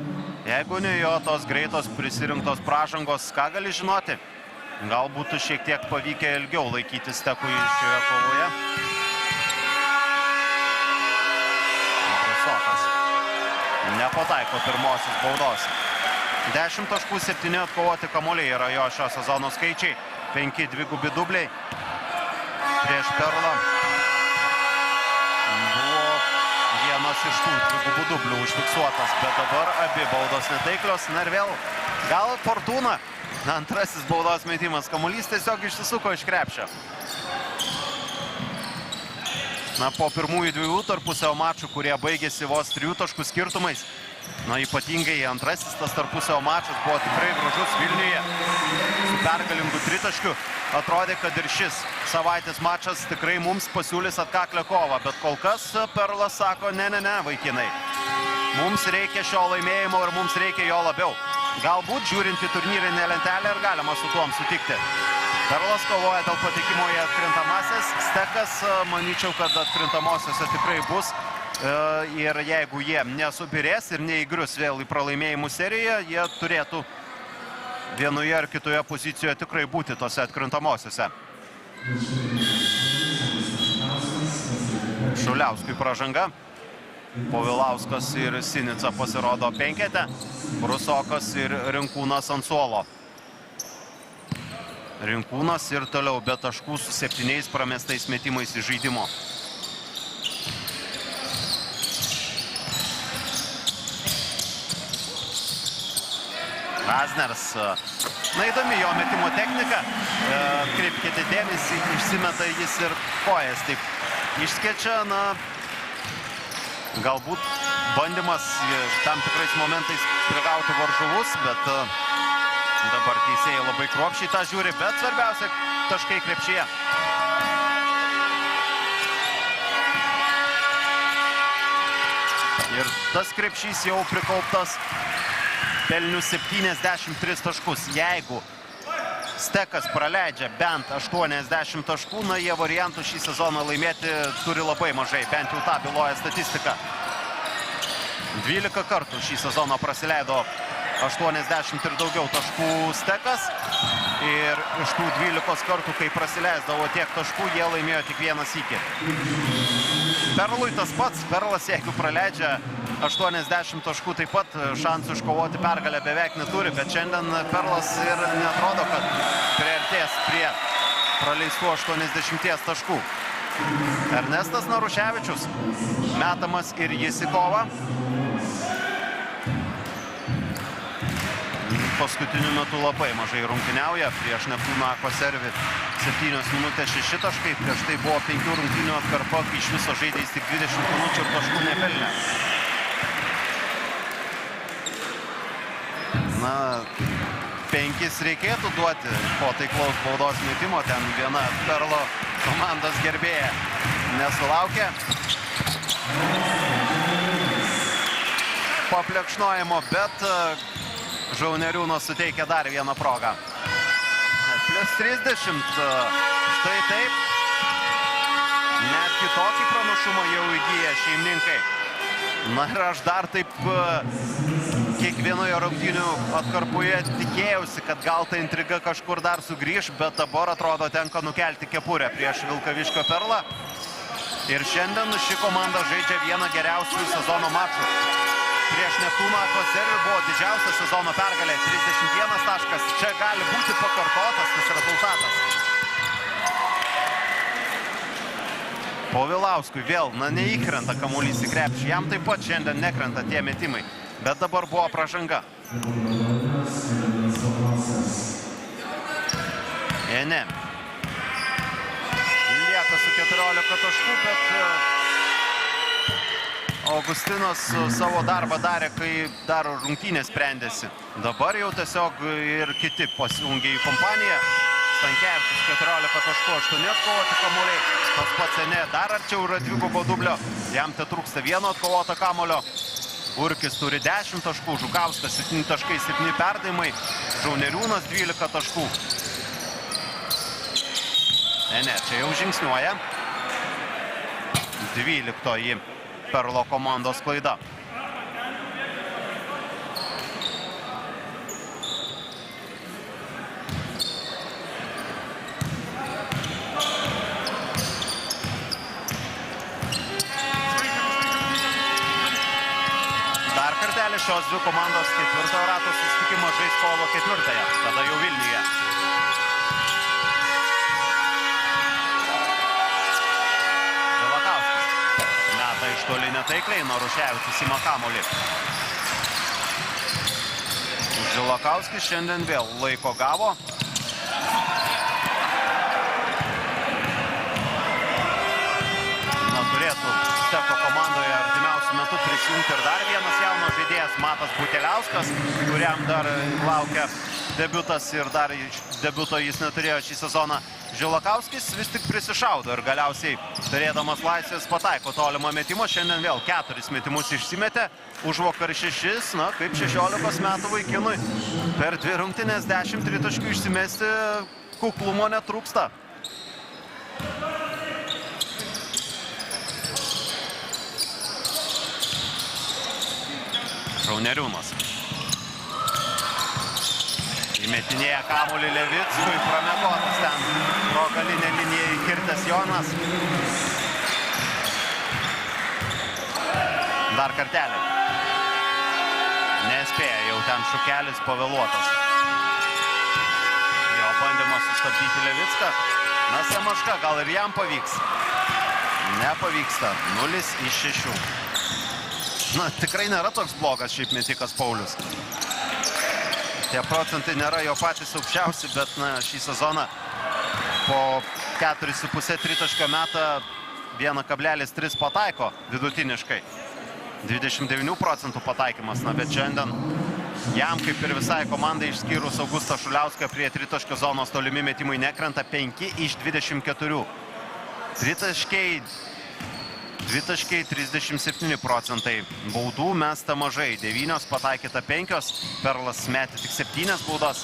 jeigu ne jo tos greitos prisirinktos pražangos, ką gali žinoti? Gal būtų šiek tiek pavykę ilgiau laikyti Stekui šioje kovoje. Brusokas nepataiko pirmosios baudos. 10 taškų 7 atkovoti kamuoliai yra jo šio sezono skaičiai. 5 dvigubi dubliai prieš Perlą. Buvo vienas iš tų dvigubų dublių užfiksuotas, bet dabar abi baudos netaiklios. Ir vėl gal Fortūna. Antrasis baudos metimas. Kamuolys tiesiog išsisuko iš krepšio. Po pirmųjų 2 tarpusio mačų, kurie baigėsi vos 3 taškų skirtumais. Ypatingai antrasis tas tarpusio mačas buvo tikrai gražus Vilniuje. Su pergalingu tritaškiu. Atrodė, kad ir šis savaitės mačas tikrai mums pasiūlys atkaklę kovą. Bet kol kas Perlas sako, ne, vaikinai. Mums reikia šio laimėjimo ir mums reikia jo labiau. Galbūt žiūrint į turnyrinę lentelę ir galima su tuom sutikti. Perlas kovoja dėl patekimo į atkrintamasis. Stekas, manyčiau, kad atkrintamosiose tikrai bus. Ir jeigu jie nesubirės ir neįgrius vėl į pralaimėjimų seriją, jie turėtų vienoje ar kitoje pozicijoje tikrai būti tose atkrintamosiose. Šuliauskui pražanga. Povilauskas ir Sinica pasirodo 5. Brusokas ir Rinkūnas ant suolo. Rinkūnas ir toliau be taškų su 7 pramestais metimais iš žaidimo. Razners. Įdomi jo metimo technika. Kreipkite dėmesį, išsimeta jis ir kojas taip išskečia. Galbūt bandymas tam tikrais momentais prigauti varžovus, bet dabar teisėjai labai kruopščiai tą žiūri, bet svarbiausia taškai krepšyje. Ir tas krepšys jau prikauptas pelnių 73 taškus. Jeigu Stekas praleidžia bent 80 taškų, jie variantų šį sezoną laimėti turi labai mažai, bent jau tą byloja statistika. 12 kartų šį sezoną prasileido 80 ir daugiau taškų Stekas. Ir iš tų 12 kartų, kai prasileisdavo tiek taškų, jie laimėjo tik vieną sykį. Perlui tas pats. Perlas, jeigu praleidžia 80 taškų, taip pat šansų iškovoti pergalę beveik neturi, bet šiandien Perlas ir neatrodo, kad priartės prie praleistų 80 taškų. Ernestas Naruševičius metamas ir jis į kovą. Paskutiniu metu labai mažai rungtyniauja. Prieš Neptūną Akoservi 7 minutės 6 taškai. Prieš tai buvo 5 rungtynių atkarpa, kai iš viso žaidė tik 20 minučių ir taškų nepelnė. Na, 5 reikėtų duoti po taiklaus baudos metimo. Ten viena Perlo komandos gerbėja nesulaukė paplekšnojimo, bet Žauneriūnas suteikia dar vieną progą. Plius 30, štai taip. Netgi tokį pranašumą jau įgyja šeimininkai. Na ir aš dar taip kiekvienoje rungtynių atkarpoje tikėjausi, kad gal ta intriga kažkur dar sugrįš, bet dabar atrodo tenka nukelti kepurę prieš Vilkaviškio Perlą. Ir šiandien ši komanda žaidžia vieną geriausių sezono mačų. Prieš Neptūną Kozervį buvo didžiausia sezono pergalė, 31 taškas. Čia gali būti pakartotas tas rezultatas. Povilauskui vėl, neįkrenta kamuolys į krepšį. Jam taip pat šiandien nekrenta tie metimai. Bet dabar buvo pražanga. Enem. Lieka su 14 taškų, bet Augustinas savo darbą darė, kai dar rungtynės sprendėsi. Dabar jau tiesiog ir kiti pasijungė į kompaniją. Stankevičius 14 taškų, 8 atkovoti kamuoliai. Tas pats Enė dar arčiau yra dvigubo dublio. Jam te trūksta vieno atkovoto kamulio. Urkis turi 10 taškų, Žukauskas 7 taškai, 7 perdavimai. Žauneriūnas 12 taškų. Enė čia jau žingsniuoja. 12 Perlo komandos klaida. Dar kartelį šios dvi komandos ketvirtojo rato susitikimo žais kovo 4-ąją, tada jau Vilniuje. Meta iš toli netaikliai, Naruševičius ima kamuolį. Žilakauskis šiandien vėl laiko gavo. Turėtų Steko komandoje artimiausiu metu prisijungti ir dar vienas jaunas žaidėjas, Matas Buteliauskas, kuriam dar laukia debiutas ir dar debiuto jis neturėjo šį sezoną. Žilakauskis vis tik prisišaudo ir galiausiai, turėdamas laisvės, pataiko tolimą metimą. Šiandien vėl 4 metimus išsimetė, užvakar 6, na, kaip 16 metų vaikinui. Per 2 rungtynes 10 tritaškių išsimesti kuklumo netrūksta. Žauneriūnas. Įmetinėja kamuolį Levickui, pramegotas ten pro galinę liniją įkirtęs Jonas. Dar kartelį. Nespėja, jau ten šukelis pavėluotas. Jo bandymas sustabdyti Levicką. Na, Samaška, gal ir jam pavyks. Nepavyksta. 0-6. Na, tikrai nėra toks blogas šiaip metikas Paulius. Tie procentai nėra jo patys aukščiausi, bet na, šį sezoną po 4,5 tritaškio metą 1,3 pataiko vidutiniškai. 29% pataikymas, na, bet šiandien jam kaip ir visai komandai išskyrus Augustą Šuliauską prie tritaškio zonos tolimi metimai nekrenta 5 iš 24. Dvitaškiai 37%. Baudų mesta mažai. 9 pataikyta 5. Perlas metė tik 7 baudas.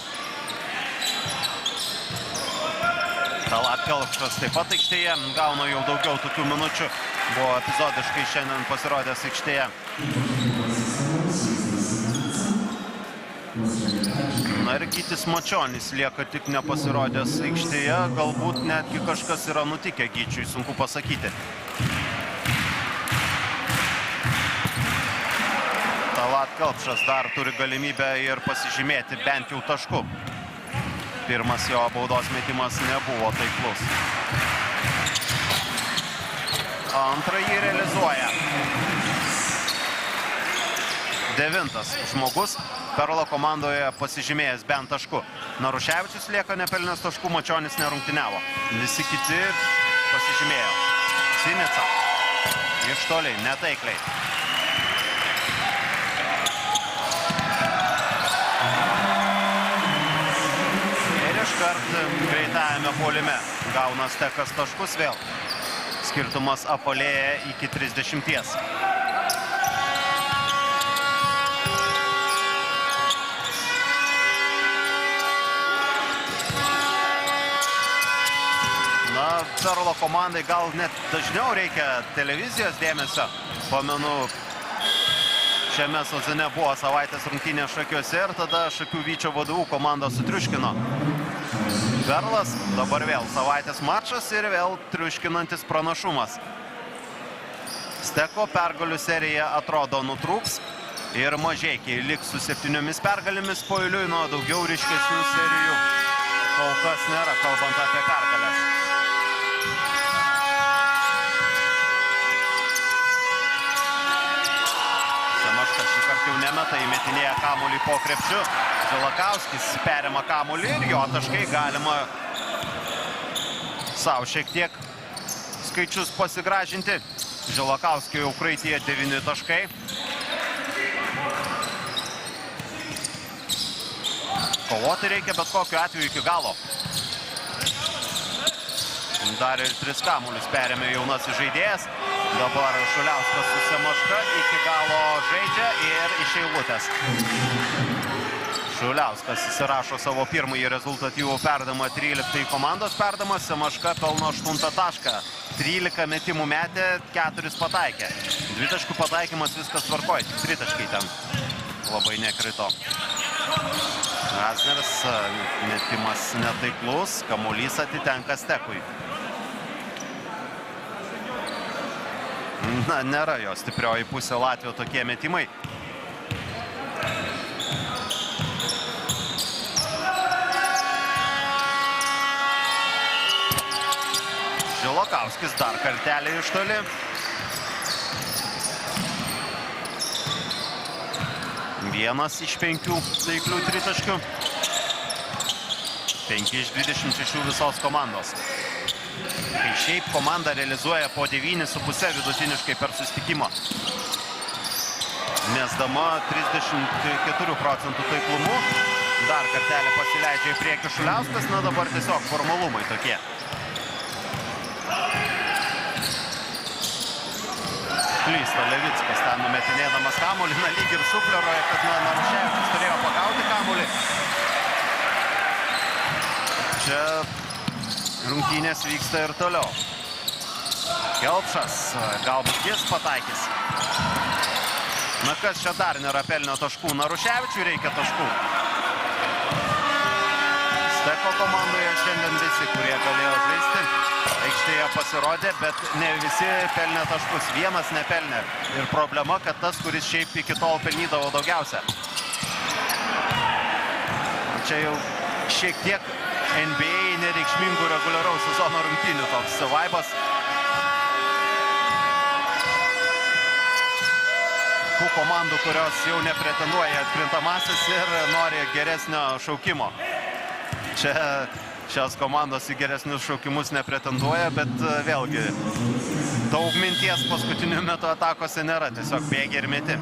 Talat Kelpšas taip pat aikštėje. Gauna jau daugiau tokių minučių. Buvo epizodiškai šiandien pasirodęs aikštėje. Na ir Gytis Mačionis lieka tik nepasirodęs aikštėje. Galbūt netgi kažkas yra nutikę Gyčiui, sunku pasakyti. Talat Kelpšas dar turi galimybę ir pasižymėti bent jau tašku. Pirmas jo baudos metimas nebuvo taiklus. Antrąjį realizuoja. 9 žmogus Perlo komandoje pasižymėjęs bent tašku. Naruševičius lieka nepelnęs taškų, Mačionis nerungtyniavo. Visi kiti pasižymėjo. Sinica. Iš toliai, netaikliai. polime. Gauna Stekas taškus vėl. Skirtumas apalėja iki 30. Na, Perlo komandai gal net dažniau reikia televizijos dėmesio. Pamenu, šiame sezone buvo savaitės rungtynės Šakiuose ir tada Šakių Vyčio vadovų komanda sutriuškino. Perlas, dabar vėl savaitės mačas ir vėl triuškinantis pranašumas. Steko pergalių serija atrodo nutrūks ir Mažeikiai liks su 7 pergalėmis po eiliui, nuo daugiau ryškesnių serijų kol kas nėra, kalbant apie pergalės. Semaškas šį kartą jau nemeta, įmetinėja kamuolį po krepšiu. Žilakauskis perima kamuolį ir jo taškai galima savo šiek tiek skaičius pasigražinti. Žilakauskio jau kraityje 9 taškai. Kovoti reikia bet kokiu atveju iki galo. Dar ir 3 kamuolius perėmė jaunasis žaidėjas. Dabar Šuliauskas su Semaška iki galo žaidžia ir iš eilutės. Šuliauskas įsirašo savo pirmąjį rezultatyvų perdamą 13 komandos perdamą. Semaška pelno 8 tašką. 13 metimų metė, 4 pataikė. 2 taškų pataikymas, viskas tvarkoja, tik 3 taškai ten labai nekrito. Rasneris, metimas netaiklus, kamuolys atitenka Stekui. Na, nėra jo stiprioji pusė Latvijos tokie metimai. Žilakauskis dar kartelį iš toli. Vienas iš 5 taiklių tritaškių. 5 iš 26 visos komandos. Kai šiaip komanda realizuoja po 9,5 vidutiniškai per susitikimą. Mesdama 34 procentų taiklumu. Dar kartelį pasileidžia į priekį Šuliauskas, na dabar tiesiog formalumai tokie. Klysta Levickas ten numetinėdamas kamuolį, na lyg ir sufleruoja, kad Naruševičius turėjo pagauti kamuolį. Čia rungtynės vyksta ir toliau. Kelpšas, galbūt jis pataikys. Na kas čia dar nėra pelnio taškų? Naruševičiui reikia taškų. Steko komandoje šiandien visi, kurie galėjo žaisti, aikštėje pasirodė, bet ne visi pelnė taškus. Vienas nepelnė. Ir problema, kad tas, kuris šiaip iki tol pelnydavo daugiausia. Čia jau šiek tiek NBA nereikšmingų reguliaraus sezono rungtynių toks vaibas. Tų komandų, kurios jau nepretenduoja atkrintamasis ir nori geresnio šaukimo. Čia šios komandos į geresnius šaukimus nepretenduoja, bet vėlgi daug minties paskutiniu metu atakose nėra, tiesiog bėgi ir meti.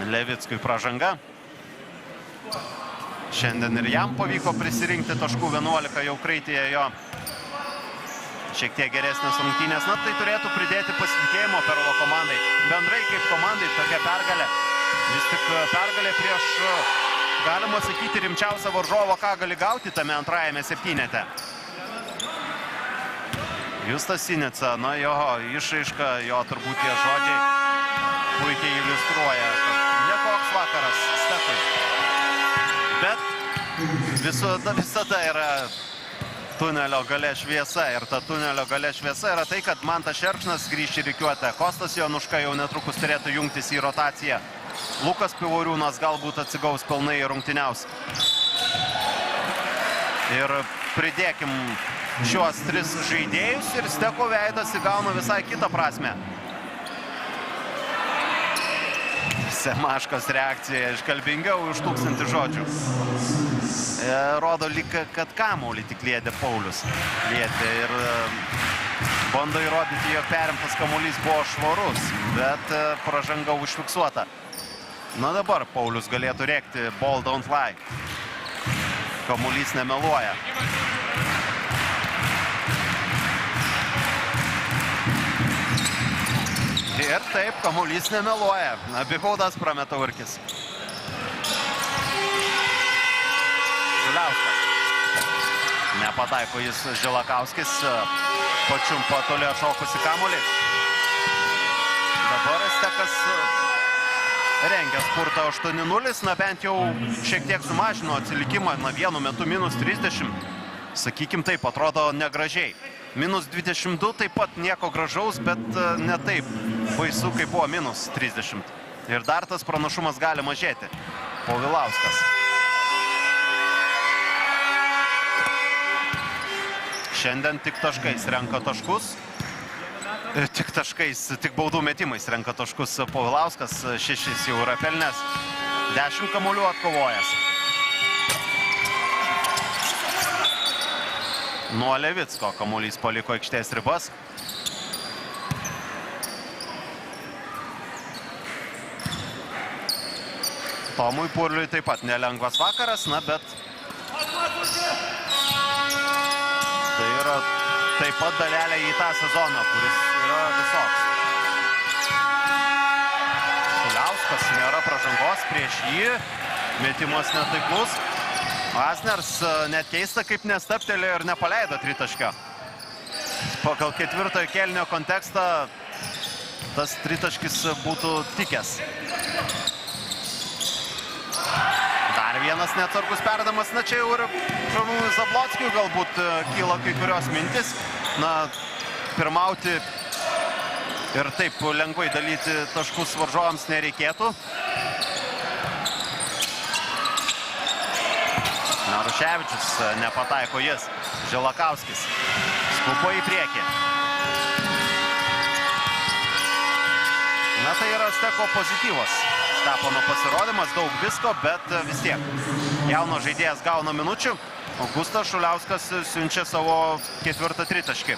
Levickui pražanga. Šiandien ir jam pavyko prisirinkti taškų 11, jau kraityje jo šiek tiek geresnės rungtynės. Na, tai turėtų pridėti pasitikėjimo Perlo komandai. Bendrai kaip komandai tokia pergalė. Vis tik pergalė prieš, galima sakyti, rimčiausią varžovą, ką gali gauti tame antrajame septynete. Justas Sinica, na jo išraiška, jo turbūt tie žodžiai puikiai iliustruoja. Nekoks vakaras Stekui. Bet visada yra tunelio gale šviesa. Ir ta tunelio gale šviesa yra tai, kad Mantas Šerkšnas grįš į rikiuotę. Kostas Jonuška jau netrukus turėtų jungtis į rotaciją. Lukas Pivoriūnas galbūt atsigaus pilnai ir rungtyniaus. Ir pridėkim šiuos 3 žaidėjus ir Steko veidas įgauna visai kitą prasme. Semaškos reakcija iškalbingiau už 1000 žodžių. Rodo lyg, kad kamuolį tik lietė Paulius. Lietė ir bando įrodyti, jog perimtas kamuolys buvo švarus, bet pražanga užfiksuota. Na dabar Paulius galėtų rėkti ball don't fly. kamuolys nemeluoja. Ir taip, kamuolys nemeluoja. Abi baudas prameta Urkis. Žiliauskas. Nepataiko jis Žilakauskis. Pačiumpa toli atšokusi kamuolį. Dabar Estekas rengia spurtą 8-0. Na bent jau šiek tiek sumažino atsilikimą. Na vienu metu minus 30. Sakykim taip, atrodo negražiai. Minus 22 taip pat nieko gražaus, bet ne taip baisu, kaip buvo minus 30. Ir dar tas pranašumas gali mažėti. Povilauskas. Šiandien tik taškais renka taškus. Tik baudų metimais renka taškus Povilauskas. 6 jau yra pelnęs. 10 kamuolių atkovojęs. Nuo Levicko kamuolys paliko aikštės ribas. Tomui Purliui taip pat nelengvas vakaras, na bet tai yra taip pat dalelė į tą sezoną, kuris yra visoks. Žiliauskas nėra pražangos prieš jį, metimas netaiklus. Asners net keista, kaip nestaptelėjo ir nepaleido tritaškio. Pagal ketvirtojo kėlinio kontekstą tas tritaškis būtų tikęs. Dar vienas neatsargus perdamas, na čia jau ir Šarūnui Zablockiui galbūt kyla kai kurios mintis. Na, pirmauti ir taip lengvai dalyti taškus varžovams nereikėtų. Naruševičius nepataiko jis. Žilakauskis skupo į priekį. Na tai yra Steko pozityvas. Stepono pasirodymas, daug visko, bet vis tiek. Jauno žaidėjas gauna minučių. Augustas Šuliauskas siunčia savo ketvirtą tritaškį.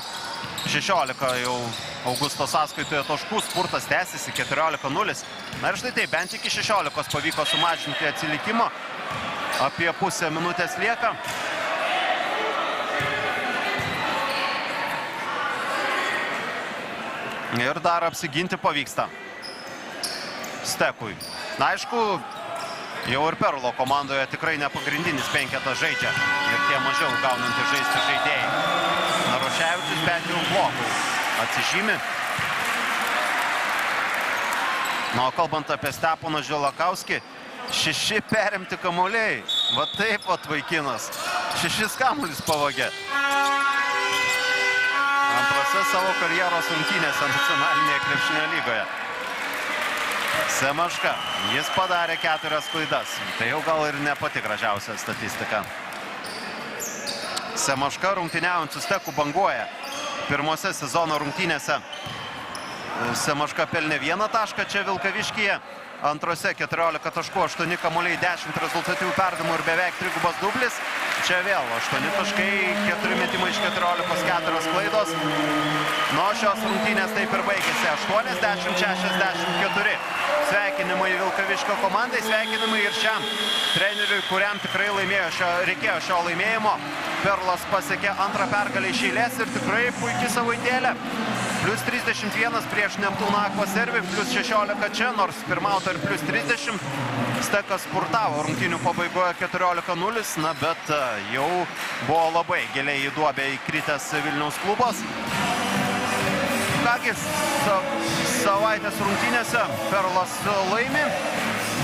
16 jau Augusto sąskaitoje taškų, spurtas tęsiasi 14-0. Na ir štai taip, bent iki 16 pavyko sumažinti atsilikimą. Apie pusę minutės lieka. Ir dar apsiginti pavyksta Stekui. Na aišku, jau ir Perlo komandoje tikrai ne pagrindinis penketas žaidžia. Ir tie mažiau gaunantys žaisti žaidėjai. Naruševičius bent jau blokui atsižymi. Na, o kalbant apie Steponą Žilakauskį, 6 perimti kamuoliai. Va taip vat vaikinas. 6 kamuolius pavogė. Antrose savo karjeros rungtynėse nacionalinėje krepšinio lygoje. Semaška. Jis padarė 4 klaidas. Tai jau gal ir ne pati gražiausia statistika. Semaška rungtyniaujant su Steku banguoja. Pirmose sezono rungtynėse Semaška pelnė 1 tašką čia Vilkaviškyje. Antrose 14 taškų, 8 kamuoliai, 10 rezultatyvių perdavimų ir beveik trigubas dublis. Čia vėl 8 taškai, 4 metimai iš 14, 4 klaidos. Nuo šios rungtynės taip ir baigėsi 80-64. Sveikinimai Vilkaviškio komandai, sveikinimai ir šiam treneriui, kuriam tikrai reikėjo šio laimėjimo. Perlas pasiekė antrą pergalę iš eilės ir tikrai puikiai savaitėlė. Plius 31 prieš Neptūną Akvaservį, plius 16 čia, nors pirmauta ir plius 30. Stekas spurtavo rungtynių pabaigoje 14-0, na bet jau buvo labai giliai į duobę įkritęs Vilniaus klubas. Kągi, savaitės rungtynėse Perlas laimi.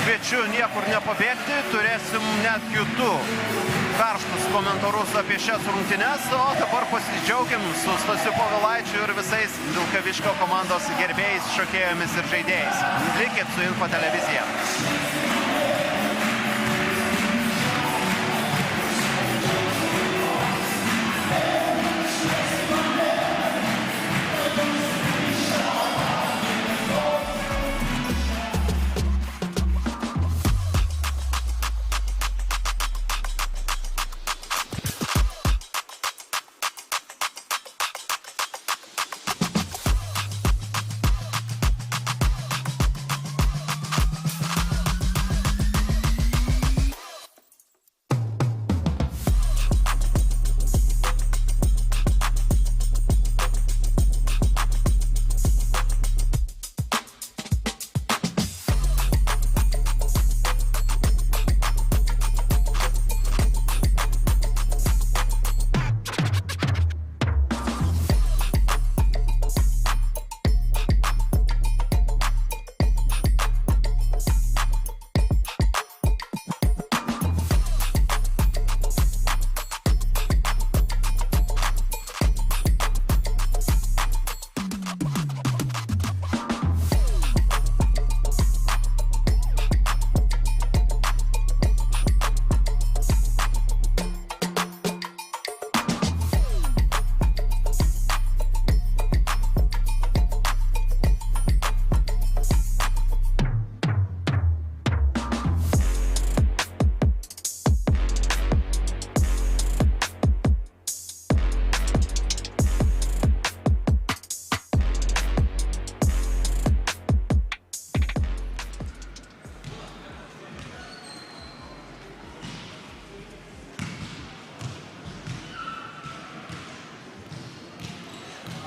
Kviečiu niekur nepabėgti, turėsim netgi 2 karštus komentarus apie šias rungtynes, o dabar pasidžiaugiam su Stasiu Povilaičiu ir visais Vilkaviškio komandos gerbėjais, šokėjomis ir žaidėjais. Likit su Info televizija.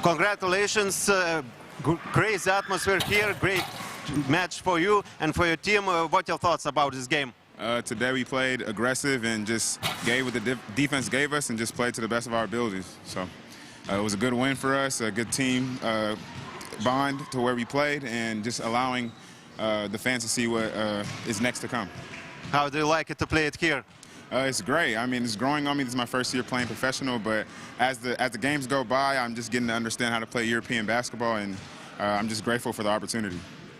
Congratulations, great atmosphere here, great match for you and for your team. What are your thoughts about this game? Today we played aggressive and just gave what the defense gave us and just played to the best of our abilities. So it was a good win for us, a good team bond to where we played, and just allowing the fans to see what is next to come. How do you like it to play it here? It's great. I mean, it's growing on me. This is my first year playing professional, but as the games go by, I'm just getting to understand how to play European basketball, and I'm just grateful for the opportunity.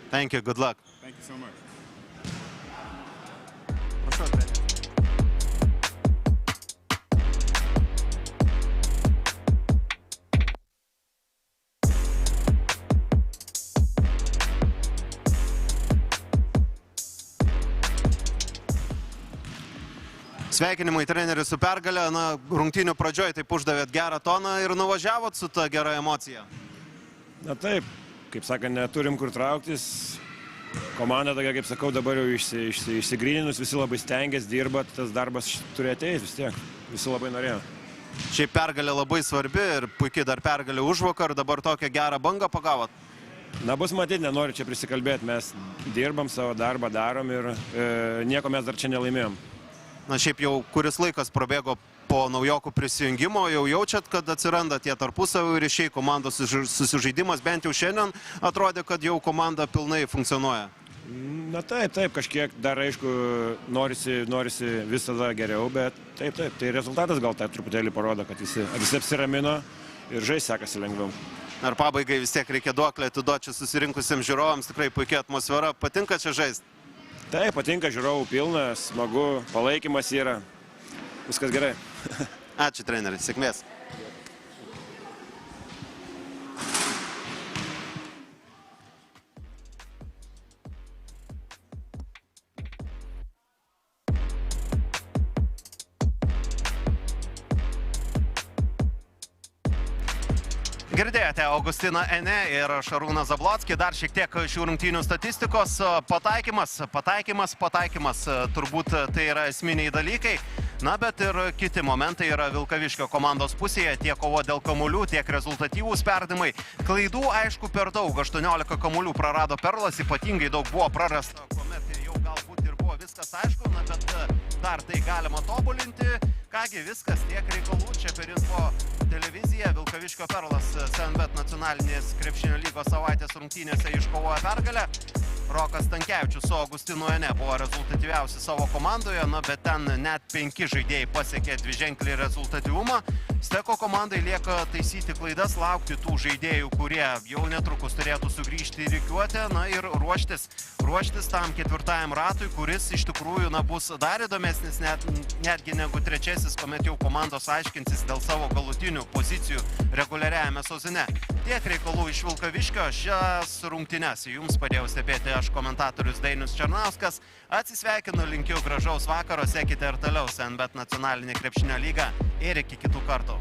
Thank you. Good luck. Thank you so much. Sveikinimai treneris su pergalė. Na, rungtynių pradžioj taip uždavėt gerą toną ir nuvažiavot su ta gera emocija. Na taip, kaip sakant, neturim kur trauktis. Komanda tokia, kaip sakau, dabar jau išsigryninus, visi labai stengiasi, dirba, tas darbas turi ateiti vis tiek. Visi labai norėjo. Šiaip pergalė labai svarbi ir puikiai dar pergalė užvakar, dabar tokią gerą bangą pagavot. Na, bus matyti, nenoriu čia prisikalbėti, mes dirbam, savo darbą darom ir nieko mes dar čia nelaimėjom. Na, šiaip jau kuris laikas prabėgo po naujokų prisijungimo, jau jaučiat, kad atsiranda tie tarpusavio ryšiai, komandos susižaidimas, bent jau šiandien atrodė, kad jau komanda pilnai funkcionuoja. Na taip, kažkiek dar aišku norisi visada geriau, bet taip, tai rezultatas gal tai truputėlį parodo, kad visi apsiramino ir žais sekasi lengviau. Ar pabaigai vis tiek reikia duoklę atiduoti čia susirinkusiems žiūrovams, tikrai puikia atmosfera, patinka čia žaisti? Taip, patinka, žiūrovų pilna, smagu, palaikymas yra, viskas gerai. Ačiū treneri, sėkmės. Girdėjote Augustiną Ene ir Šarūną Zablockį. Dar šiek tiek šių rungtynių statistikos. Pataikymas, turbūt tai yra esminiai dalykai. Na, bet ir kiti momentai yra Vilkaviškio komandos pusėje. Tiek kovo dėl kamuolių, tiek rezultatyvūs perdavimai. Klaidų, aišku, per daug. 18 kamuolių prarado Perlas, ypatingai daug buvo prarasta, kuomet jau galbūt ir buvo viskas aišku, na, bet dar tai galima tobulinti. Kągi, viskas, tiek reikalų čia per Info televiziją. Vilkaviškio Perlas SNBet nacionalinės krepšinio lygos savaitės rungtynėse iškovojo pergalę. Rokas Stankevičius su Augustinu Ene buvo rezultatyviausi savo komandoje, na, bet ten net 5 žaidėjai pasiekė dviženklį rezultatyvumą. Steko komandai lieka taisyti klaidas, laukti tų žaidėjų, kurie jau netrukus turėtų sugrįžti į rikiuotę, na, ir ruoštis tam ketvirtajam ratui, kuris iš tikrųjų, na, bus dar įdomesnis netgi negu trečiasis, kuomet jau komandos aiškinsis dėl savo galutinių pozicijų reguliariajame sezone. Tiek reikalų iš Vilkaviškio. Šias rungtynes jums padėjau stebėti aš, komentatorius Dainius Černauskas. Atsisveikinu, linkiu gražaus vakaro, sekite ir toliau SNBet nacionalinį krepšinio lygą ir iki kitų kartų.